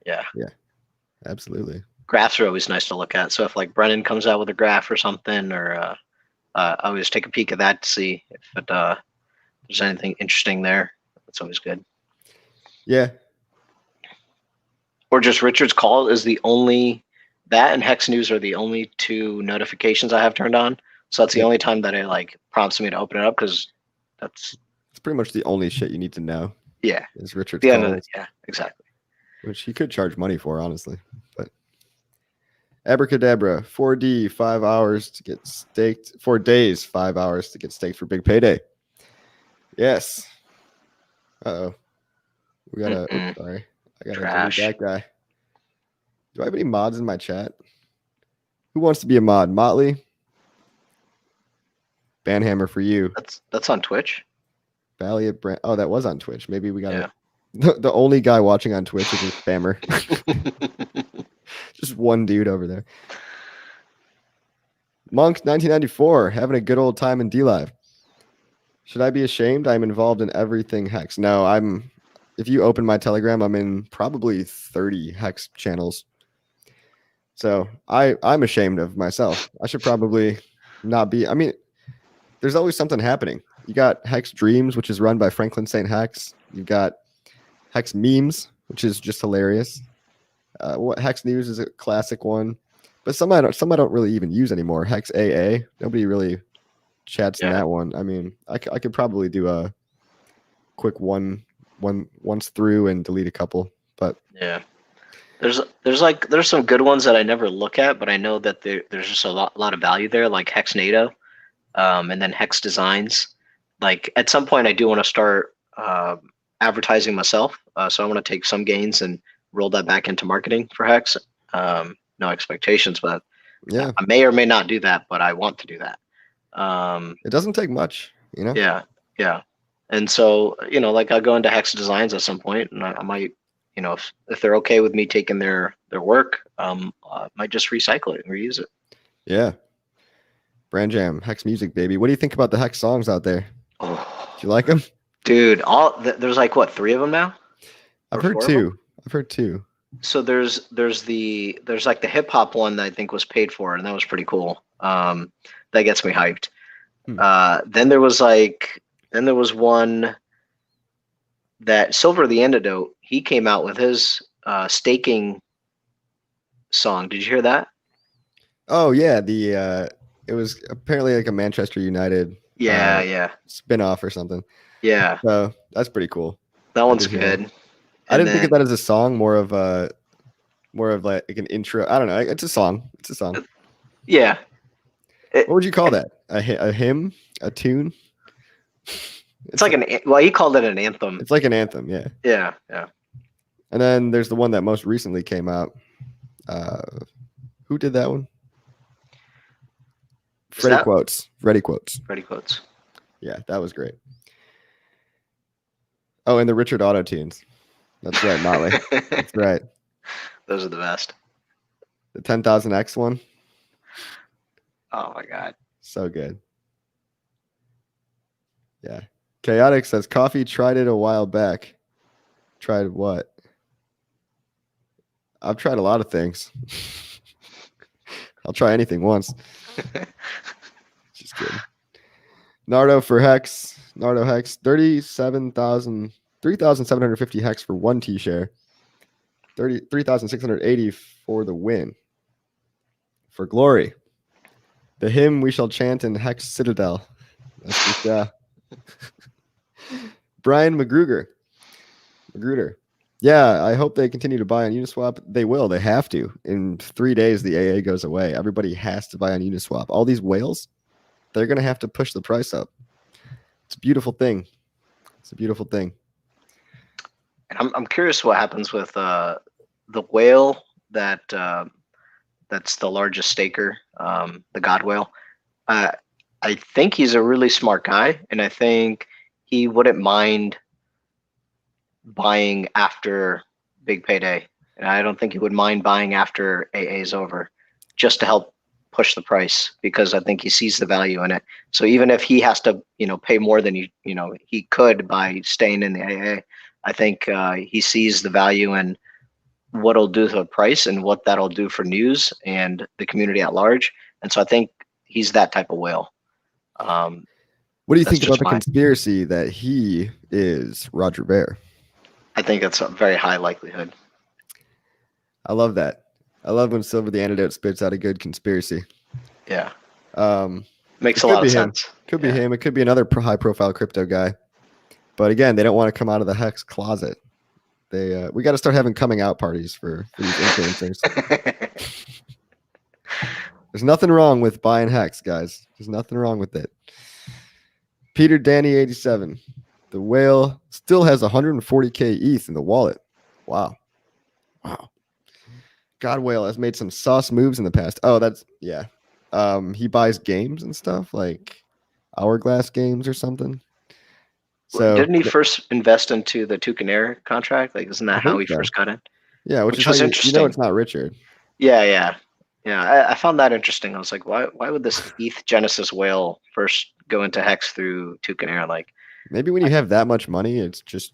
B: yeah.
A: Yeah, absolutely.
B: Graphs are always nice to look at. So if like Brennan comes out with a graph or something, or I always take a peek at that to see if there's anything interesting there. That's always good.
A: Yeah.
B: Or just Richard's Call is the only, that and Hex News are the only two notifications I have turned on. So that's the
A: Yep.
B: only time that it like prompts me to open it up because that's
A: It's pretty much the only shit you need to know
B: yeah.
A: is Richard's
B: The end of it.
A: calls,
B: Yeah, exactly.
A: which he could charge money for, honestly. But Abracadabra, 4D, 5 hours to get staked. 4 days, 5 hours to get staked for big payday. Yes. Uh-oh. We gotta, oops, sorry. I gotta delete
B: Trash.
A: that guy. Do I have any mods in my chat? Who wants to be a mod? Motley? Banhammer for you.
B: That's on Twitch.
A: Valiant Brand. Oh, that was on Twitch. Maybe we got
B: Yeah.
A: it. The only guy watching on Twitch is a spammer. Just one dude over there. Monk 1994, having a good old time in D Live. Should I be ashamed? I'm involved in everything Hex. No, I'm. If you open my Telegram, I'm in probably 30 Hex channels. So I'm ashamed of myself. I should probably not be. I mean, there's always something happening. You got Hex Dreams, which is run by Franklin St. Hex. You've got Hex Memes, which is just hilarious. What Hex News is a classic one, but some I don't really even use anymore. Hex AA, nobody really chats in that one. I mean, I could probably do a quick one once through and delete a couple, but
B: yeah. There's some good ones that I never look at, but I know that there's just a lot of value there, like Hex NATO, and then Hex Designs. Like at some point, I do want to start advertising myself, so I want to take some gains and roll that back into marketing for Hex. No expectations, but
A: yeah,
B: I may or may not do that, but I want to do that.
A: it doesn't take much, you know.
B: Yeah. And so like I'll go into Hex Designs at some point, and I might, if they're okay with me taking their work, I might just recycle it and reuse it.
A: Yeah. Brand Jam, Hex Music, baby. What do you think about the Hex songs out there?
B: Oh,
A: Do you like them?
B: dude, there's like what, 3 of them now?
A: I've heard 2. I've heard 2.
B: So there's like the hip hop one that I think was paid for, and that was pretty cool. That gets me hyped. Then there was one that Silver the Antidote, he came out with his staking song. Did you hear that?
A: Oh yeah, it was apparently like a Manchester United spin-off or something.
B: Yeah.
A: So that's pretty cool.
B: That one's good.
A: I didn't think of that as a song, more of like an intro. I don't know. It's a song. It's a song.
B: Yeah.
A: What would you call that? A hymn? A tune?
B: It's like he called it an anthem.
A: It's like an anthem, yeah.
B: Yeah.
A: And then there's the one that most recently came out. Who did that one? Ready Quotes.
B: Ready Quotes.
A: Yeah, that was great. Oh, and the Richard Auto tunes. That's right, Molly. That's right.
B: Those are the best.
A: The 10,000X one.
B: Oh my god.
A: So good. Yeah. Chaotic says coffee tried it a while back. Tried what? I've tried a lot of things. I'll try anything once. Just kidding. Nardo for Hex. Nardo Hex. 3,750 Hex for 1 T-share. 3,680 for the win. For glory. The hymn we shall chant in Hex Citadel. That's just, Brian Magruder. Yeah, I hope they continue to buy on Uniswap. They will. They have to. In 3 days, the AA goes away. Everybody has to buy on Uniswap. All these whales, they're going to have to push the price up. It's a beautiful thing. It's a beautiful thing.
B: And I'm curious what happens with the whale that's the largest staker, the God Whale. I think he's a really smart guy, and I think he wouldn't mind buying after big payday. And I don't think he would mind buying after AA is over, just to help push the price, because I think he sees the value in it. So even if he has to, pay more than he could by staying in the AA, I think he sees the value in what it'll do to the price and what that'll do for news and the community at large. And so I think he's that type of whale.
A: What do you think about the conspiracy that he is Roger Ver?
B: I think it's a very high likelihood.
A: I love that. I love when Silver the Antidote spits out a good conspiracy.
B: Yeah,
A: Um,
B: makes
A: it
B: a
A: could
B: lot
A: be
B: of
A: him.
B: sense.
A: Could be
B: Yeah.
A: him. It could be another high profile crypto guy. But again, they don't want to come out of the Hex closet. We got to start having coming out parties for these influencers. There's nothing wrong with buying Hex, guys. There's nothing wrong with it. Peter Danny 87. The whale still has 140k ETH in the wallet. Wow. God Whale has made some sauce moves in the past. Oh, that's yeah. He buys games and stuff like Hourglass games or something. So
B: Didn't he first invest into the Toucan contract? Like, isn't
A: I
B: that how
A: think
B: he
A: so.
B: first got in?
A: Yeah, which is
B: Which
A: how
B: was
A: you know
B: interesting.
A: it's not Richard.
B: Yeah. I found that interesting. I was like, why would this ETH Genesis whale first go into Hex through Toucan? Like,
A: Maybe when you have that much money, it's just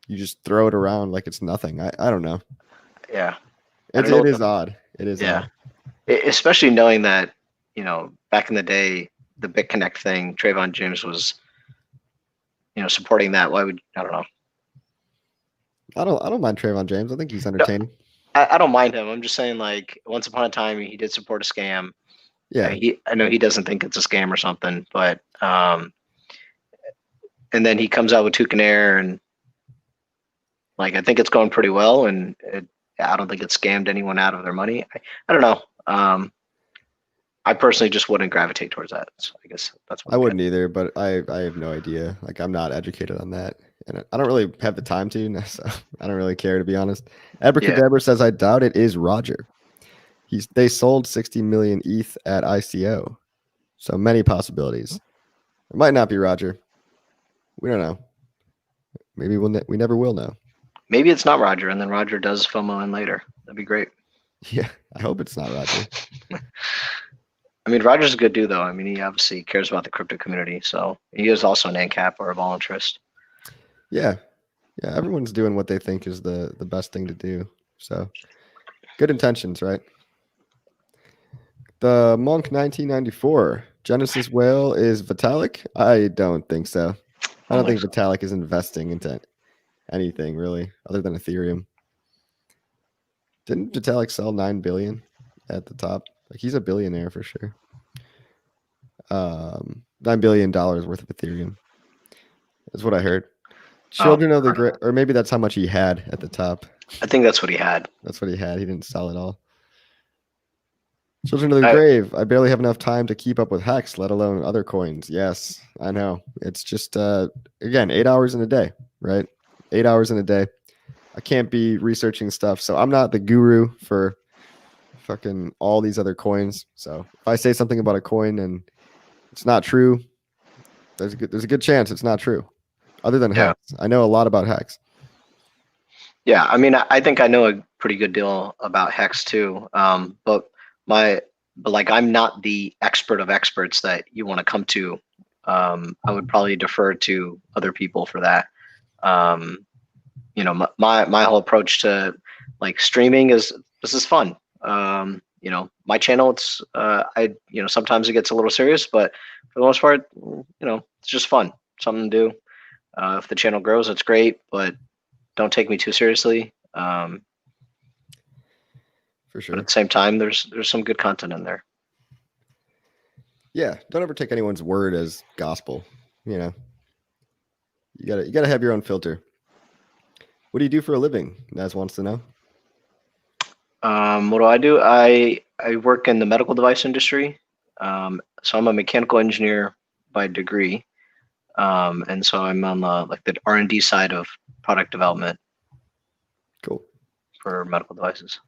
A: you just throw it around like it's nothing. I don't know.
B: yeah, I
A: It
B: don't know
A: it
B: what
A: is
B: the
A: odd. It is
B: yeah,
A: odd.
B: especially knowing that back in the day, the BitConnect thing, Trayvon James was supporting that. Why would I don't know.
A: I don't mind Trayvon James. I think he's
B: No,
A: entertaining.
B: I don't mind him. I'm just saying, like, once upon a time, he did support a scam.
A: Yeah.
B: I know he doesn't think it's a scam or something, but and then he comes out with Toucan and like I think it's going pretty well, and I don't think it scammed anyone out of their money. I don't know. I personally just wouldn't gravitate towards that. So I guess that's what
A: I
B: I'm
A: wouldn't
B: getting.
A: either, but I have no idea. Like I'm not educated on that, and I don't really have the time to. So I don't really care, to be honest.
B: Yeah,
A: Abracadabra says I doubt it is Roger. They sold 60 million ETH at ICO, so many possibilities. It might not be Roger. We don't know. Maybe we never will know.
B: maybe it's not Roger, and then Roger does FOMO in later. That'd be great.
A: Yeah, I hope it's not Roger.
B: I mean, Roger's a good dude, though. I mean, he obviously cares about the crypto community, so he is also an ANCAP or a vol interest.
A: Yeah, yeah. Everyone's doing what they think is the best thing to do. So good intentions, right? The Monk 1994 Genesis whale is Vitalik. I don't think so. I don't think
B: So.
A: Vitalik is investing into anything really other than Ethereum. Didn't Vitalik sell 9 billion at the top? Like he's a billionaire for sure. $9 billion worth of Ethereum. That's what I heard. Children of the Great, or maybe that's how much he had at the top.
B: I think that's what he had.
A: That's what he had. He didn't sell it all. Children of the Grave. I barely have enough time to keep up with Hex, let alone other coins. Yes, I know. It's just again 8 hours in a day, right? 8 hours in a day. I can't be researching stuff, so I'm not the guru for fucking all these other coins. So if I say something about a coin and it's not true, there's a good chance it's not true. Other than Hex, I know a lot about Hex.
B: Yeah, I mean, I think I know a pretty good deal about Hex too. But like I'm not the expert of experts that you want to come to. I would probably defer to other people for that. My whole approach to like streaming is this is fun. My channel, it's sometimes it gets a little serious, but for the most part, it's just fun, something to do. If the channel grows, it's great, but don't take me too seriously.
A: For sure.
B: But at the same time, there's some good content in there.
A: Yeah, don't ever take anyone's word as gospel. You gotta have your own filter. What do you do for a living? Naz wants to know.
B: What do? I work in the medical device industry. So I'm a mechanical engineer by degree, and so I'm on the R&D side of product development.
A: Cool.
B: For medical devices.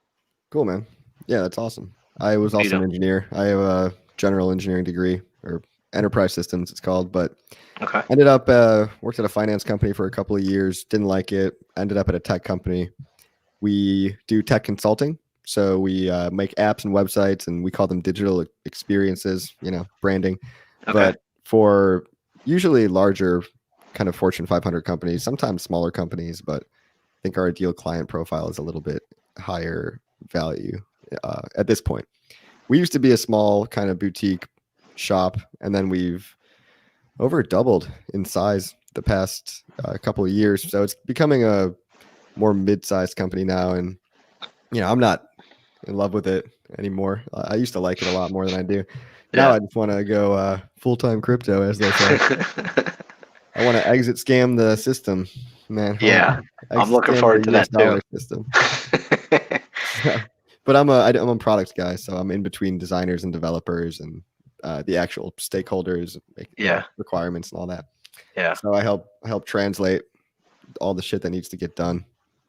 A: Cool, man. Yeah, that's awesome. I was also an engineer. I have a general engineering degree, or enterprise systems it's called, but
B: okay.
A: Ended up worked at a finance company for a couple of years, didn't like it, ended up at a tech company. We do tech consulting, so we make apps and websites, and we call them digital experiences, branding.
B: Okay.
A: But for usually larger kind of Fortune 500 companies, sometimes smaller companies, but I think our ideal client profile is a little bit higher value at this point. We used to be a small kind of boutique shop, and then we've over doubled in size the past couple of years. So it's becoming a more mid-sized company now, and I'm not in love with it anymore. I used to like it a lot more than I do. Now
B: Yeah.
A: I just want to go full-time crypto, as they say. I want to exit scam the system, man. I want
B: Yeah.
A: to
B: I'm
A: exit
B: looking
A: scam
B: forward
A: the
B: to
A: US
B: that too.
A: dollar system. So, but I'm a product guy, so I'm in between designers and developers and the actual stakeholders,
B: Yeah.
A: requirements and all that.
B: Yeah.
A: So I help translate all the shit that needs to get done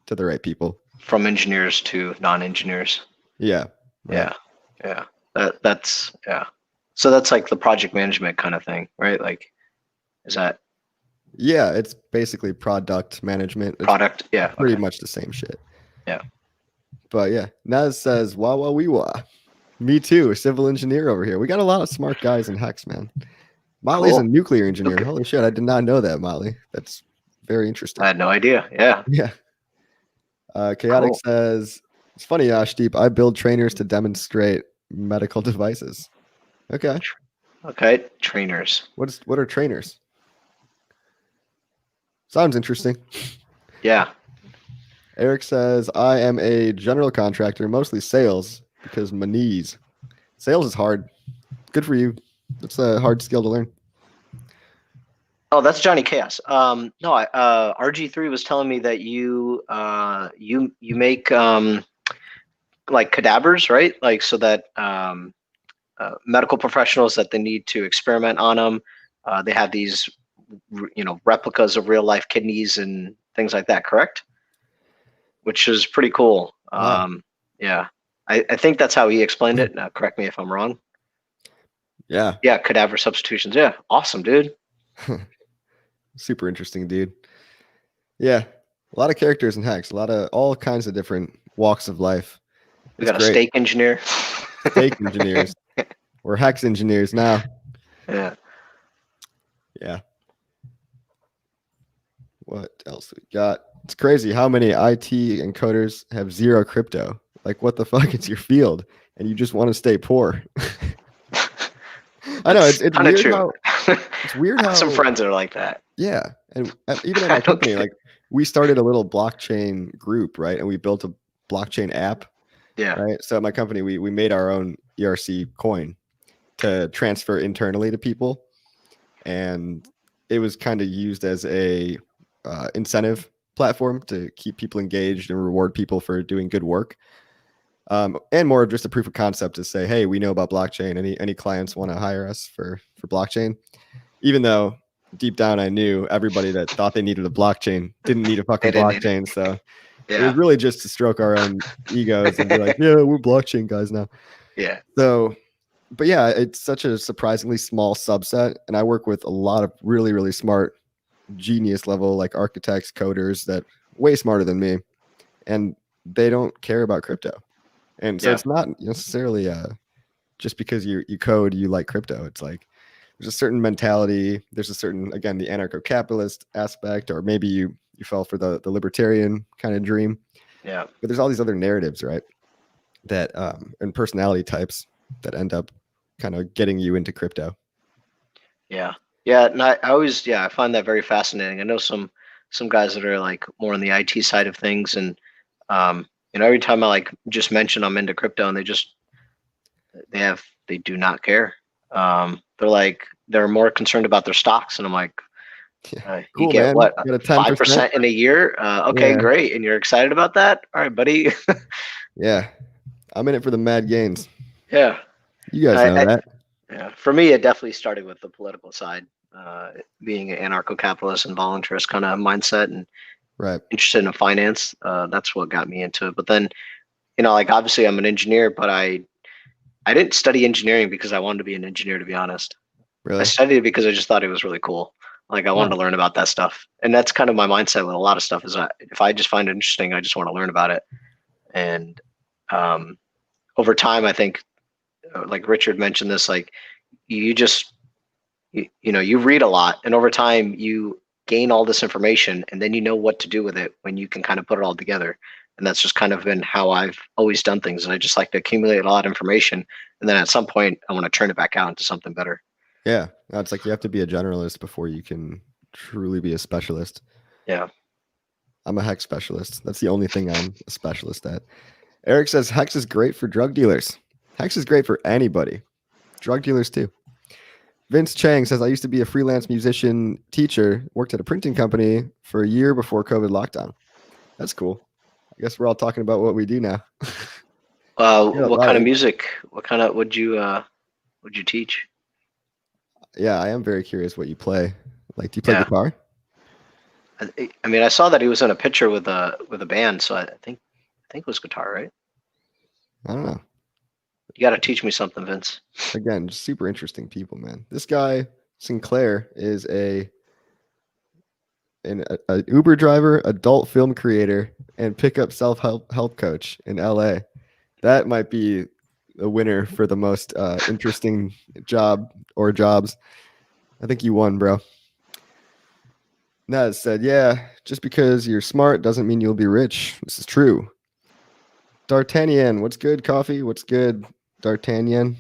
A: to the right people.
B: From engineers to non-engineers.
A: Yeah. Right.
B: Yeah. Yeah. That's yeah. So that's like the project management kind of thing, right? Like, is that
A: Yeah, it's basically product management. It's
B: product? Yeah.
A: pretty
B: Okay.
A: much the same shit.
B: Yeah.
A: But yeah, Naz says, wah wah wee wah. Me too, civil engineer over here. We got a lot of smart guys in Hex, man. Molly's a
B: Cool.
A: nuclear engineer.
B: Okay.
A: Holy shit, I did not know that, Molly. That's very interesting.
B: I had no idea. Yeah.
A: Yeah. Chaotic
B: Cool.
A: says, it's funny, Yashdeep. I build trainers to demonstrate medical devices. Okay.
B: Okay. Trainers.
A: What are trainers? Sounds interesting.
B: Yeah.
A: Eric says, I am a general contractor, mostly sales, because my knees. Sales is hard. Good for you. It's a hard skill to learn.
B: Oh, that's Johnny Chaos. No, RG3 was telling me that you make like cadavers, right? Like so that medical professionals that they need to experiment on them, they have these replicas of real life kidneys and things like that. Correct? Which is pretty cool.
A: Wow.
B: Yeah, I think that's how he explained it. Now, correct me if I'm wrong.
A: Yeah.
B: Yeah, cadaver substitutions. Yeah, awesome, dude.
A: Super interesting, dude. Yeah. A lot of characters in Hex, all kinds of different walks of life.
B: We
A: It's
B: got a
A: great.
B: steak engineer.
A: Steak engineers. We're Hex engineers now.
B: Yeah.
A: Yeah. What else we got? It's crazy how many IT encoders have zero crypto. Like, what the fuck? It's your field, and you just want to stay poor. I know it's
B: kind of
A: weird
B: true.
A: how it's weird
B: I have
A: how
B: some friends that are like that.
A: yeah, and even at
B: I
A: my
B: don't
A: company,
B: get
A: like we started a little blockchain group, right? And we built a blockchain app,
B: Yeah.
A: right? So at my company, we made our own ERC coin to transfer internally to people, and it was kind of used as a incentive platform to keep people engaged and reward people for doing good work. And more of just a proof of concept to say, hey, we know about blockchain. Any clients want to hire us for blockchain? Even though deep down I knew everybody that thought they needed a blockchain didn't need a fucking blockchain. So it was really just to stroke our own egos and be like, yeah, we're blockchain guys now.
B: Yeah.
A: So, but yeah, it's such a surprisingly small subset. And I work with a lot of really, really smart genius level, like architects, coders that way smarter than me. And they don't care about crypto. And so it's not necessarily just because you code, you like crypto. It's like there's a certain mentality. There's a certain, again, the anarcho-capitalist aspect, or maybe you fell for the libertarian kind of dream.
B: Yeah.
A: But there's all these other narratives, right? That and personality types that end up kind of getting you into crypto.
B: Yeah. Yeah. And I always, I find that very fascinating. I know some guys that are like more on the IT side of things, and every time I like just mention I'm into crypto, and they do not care. They're more concerned about their stocks, and I'm like,
A: Yeah.
B: you
A: Cool,
B: get
A: man.
B: what,
A: You got a
B: 5% in a year? Okay,
A: Yeah.
B: great, and you're excited about that? All right, buddy.
A: Yeah, I'm in it for the mad gains.
B: Yeah,
A: You guys know that.
B: Yeah, for me, it definitely started with the political side, being an anarcho-capitalist and voluntarist kind of mindset, and
A: Right.
B: interested in finance. That's what got me into it. But then, like obviously I'm an engineer, but I didn't study engineering because I wanted to be an engineer, to be honest. I
A: Really?
B: studied it because I just thought it was really cool. Like I wanted
A: Wow.
B: to learn about that stuff. And that's kind of my mindset with a lot of stuff is if I just find it interesting, I just want to learn about it. And over time, I think, like Richard mentioned this, like you just, you read a lot, and over time you gain all this information, and then you know what to do with it when you can kind of put it all together. And that's just kind of been how I've always done things. And I just like to accumulate a lot of information, and then at some point I want to turn it back out into something better.
A: Yeah. No, it's like you have to be a generalist before you can truly be a specialist.
B: Yeah.
A: I'm a hex specialist. That's the only thing I'm a specialist at. Eric says hex is great for drug dealers. Hex is great for anybody. Drug dealers too. Vince Chang says I used to be a freelance musician teacher, worked at a printing company for a year before COVID lockdown. That's cool. I guess we're all talking about what we do now.
B: What kind of music? Would you teach?
A: Yeah, I am very curious what you play. Like, do you play guitar?
B: I mean, I saw that he was in a picture with a band, so I think it was guitar, right?
A: I don't know.
B: You got to teach me something, Vince.
A: Again, just super interesting people, man. This guy Sinclair is an Uber driver, adult film creator, and pickup self-help coach in LA. That might be the winner for the most interesting job or jobs. I think you won, bro. Naz said, yeah, just because you're smart doesn't mean you'll be rich. This is true. D'Artagnan, what's good, coffee? What's good, D'Artagnan?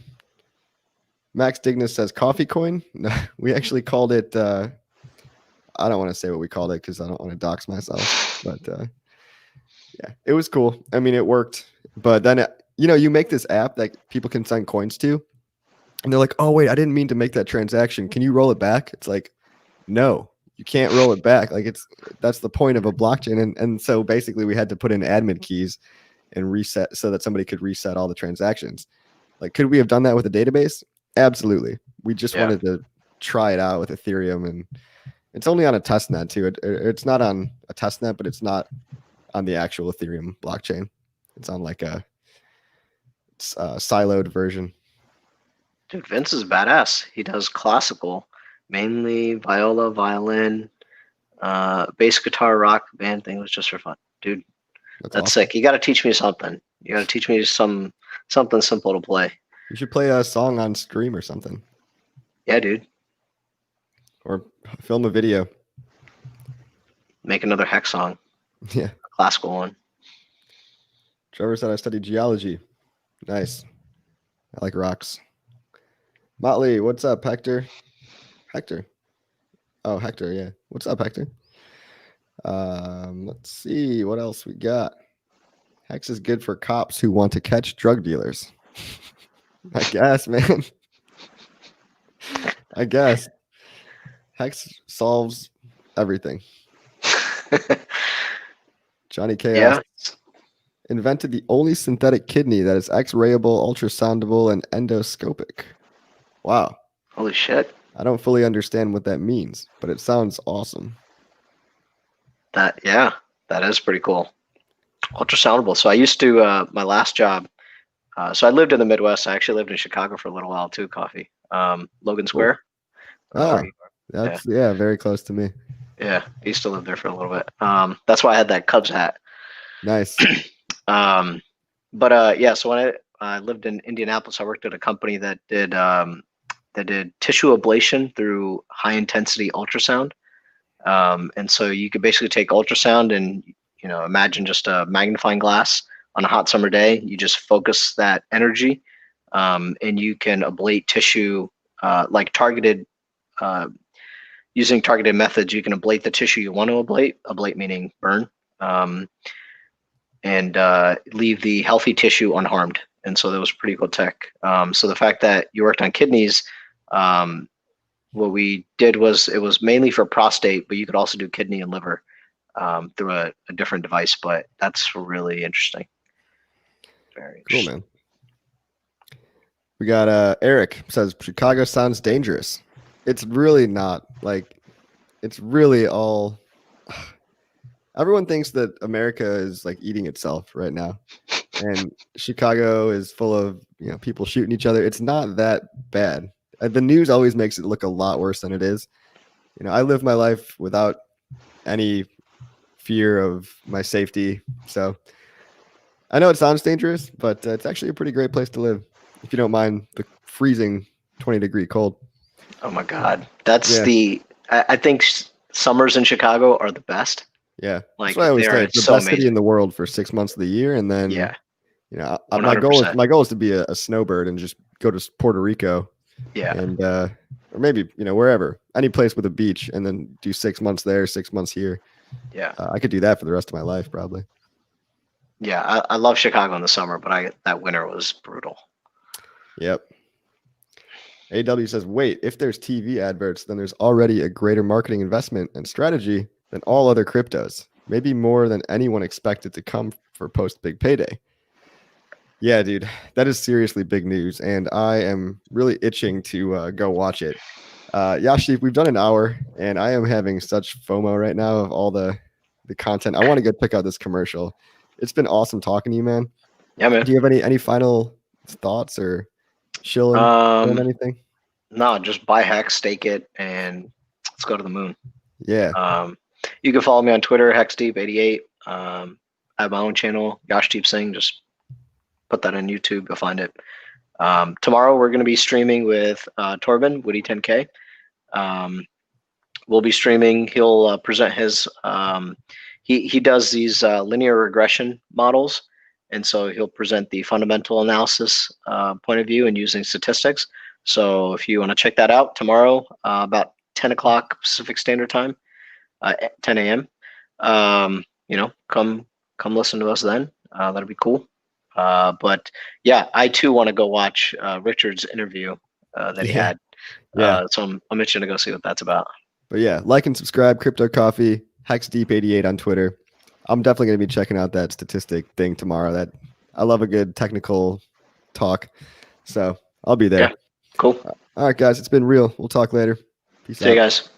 A: Max Dignus says, coffee coin? No, we actually called it, I don't want to say what we called it because I don't want to dox myself. But yeah, it was cool. I mean, it worked. But then, you make this app that people can send coins to. And they're like, oh, wait, I didn't mean to make that transaction. Can you roll it back? It's like, no. You can't roll it back. Like that's the point of a blockchain. And so basically we had to put in admin keys and reset so that somebody could reset all the transactions. Like, could we have done that with a database? Absolutely. We just wanted to try it out with Ethereum, and it's only on a test net too. It's not on a test net, but it's not on the actual Ethereum blockchain. It's on like a siloed version.
B: Dude, Vince is badass. He does classical. Mainly viola, violin, bass guitar, rock. Band thing was just for fun, dude. That's awesome. Sick. You got to teach me something. You got to teach me something simple to play.
A: You should play a song on stream or something.
B: Yeah, dude.
A: Or film a video.
B: Make another hex song.
A: Yeah.
B: A classical one.
A: Trevor said I studied geology. Nice. I like rocks. Motley, what's up, Hector? Hector. Oh, Hector, yeah. What's up, Hector? Let's see what else we got. Hex is good for cops who want to catch drug dealers. I guess, man. I guess. Hex solves everything. Johnny Chaos invented the only synthetic kidney that is X-rayable, ultrasoundable, and endoscopic. Wow.
B: Holy shit.
A: I don't fully understand what that means, but it sounds awesome.
B: That is pretty cool. Ultrasoundable. So I used to, my last job, so I lived in the Midwest. I actually lived in Chicago for a little while too, coffee. Logan Square.
A: Oh, that's very close to me.
B: Yeah, I used to live there for a little bit. That's why I had that Cubs hat.
A: Nice.
B: So when I lived in Indianapolis, I worked at a company that did tissue ablation through high intensity ultrasound. And so you could basically take ultrasound and, imagine just a magnifying glass on a hot summer day. You just focus that energy, and you can ablate tissue, like targeted, using targeted methods. You can ablate the tissue you want to ablate meaning burn, and leave the healthy tissue unharmed. And so that was pretty cool tech. So the fact that you worked on kidneys, what we did was it was mainly for prostate, but you could also do kidney and liver through a different device. But that's really interesting. Very interesting.
A: Cool, man. We got Eric says Chicago sounds dangerous. It's really not. Like, it's really all. Everyone thinks that America is like eating itself right now, and Chicago is full of people shooting each other. It's not that bad. The news always makes it look a lot worse than it is. I live my life without any fear of my safety. So I know it sounds dangerous, but it's actually a pretty great place to live if you don't mind the freezing 20-degree cold.
B: Oh my God. That's I think summers in Chicago are the best.
A: Yeah.
B: Like,
A: that's what I always say. It's the
B: so
A: best
B: amazing.
A: city in the world for 6 months of the year. And then, my goal is to be a snowbird and just go to Puerto Rico.
B: Yeah.
A: And, or maybe, wherever, any place with a beach, and then do 6 months there, 6 months here.
B: Yeah.
A: I could do that for the rest of my life, probably.
B: Yeah. I love Chicago in the summer, but that winter was brutal.
A: Yep. AW says, wait, if there's TV adverts, then there's already a greater marketing investment and strategy than all other cryptos. Maybe more than anyone expected to come for post big payday. Yeah, dude, that is seriously big news, and I am really itching to go watch it. Yashdeep, we've done an hour, and I am having such FOMO right now of all the content. I want to go pick out this commercial. It's been awesome talking to you, man.
B: Yeah, man.
A: Do you have any final thoughts or chilling anything?
B: No, just buy Hex, stake it, and let's go to the moon.
A: Yeah.
B: You can follow me on Twitter, Hexdeep88. I have my own channel, Yashdeep Singh. Just put that on YouTube, you'll find it. Tomorrow we're going to be streaming with Torben, Woody 10K. We'll be streaming. He'll present his. He does these linear regression models, and so he'll present the fundamental analysis point of view and using statistics. So if you want to check that out tomorrow, about 10 o'clock Pacific Standard Time, 10 a.m. Come listen to us then. That'll be cool. But yeah, I too want to go watch Richard's interview that he had.
A: Yeah.
B: So I'm itching to go see what that's about.
A: But yeah, like and subscribe, Crypto Coffee, HexDeep88 on Twitter. I'm definitely going to be checking out that statistic thing tomorrow. That I love a good technical talk. So I'll be there.
B: Yeah, cool.
A: All right, guys, it's been real. We'll talk later. Peace out.
B: See you guys.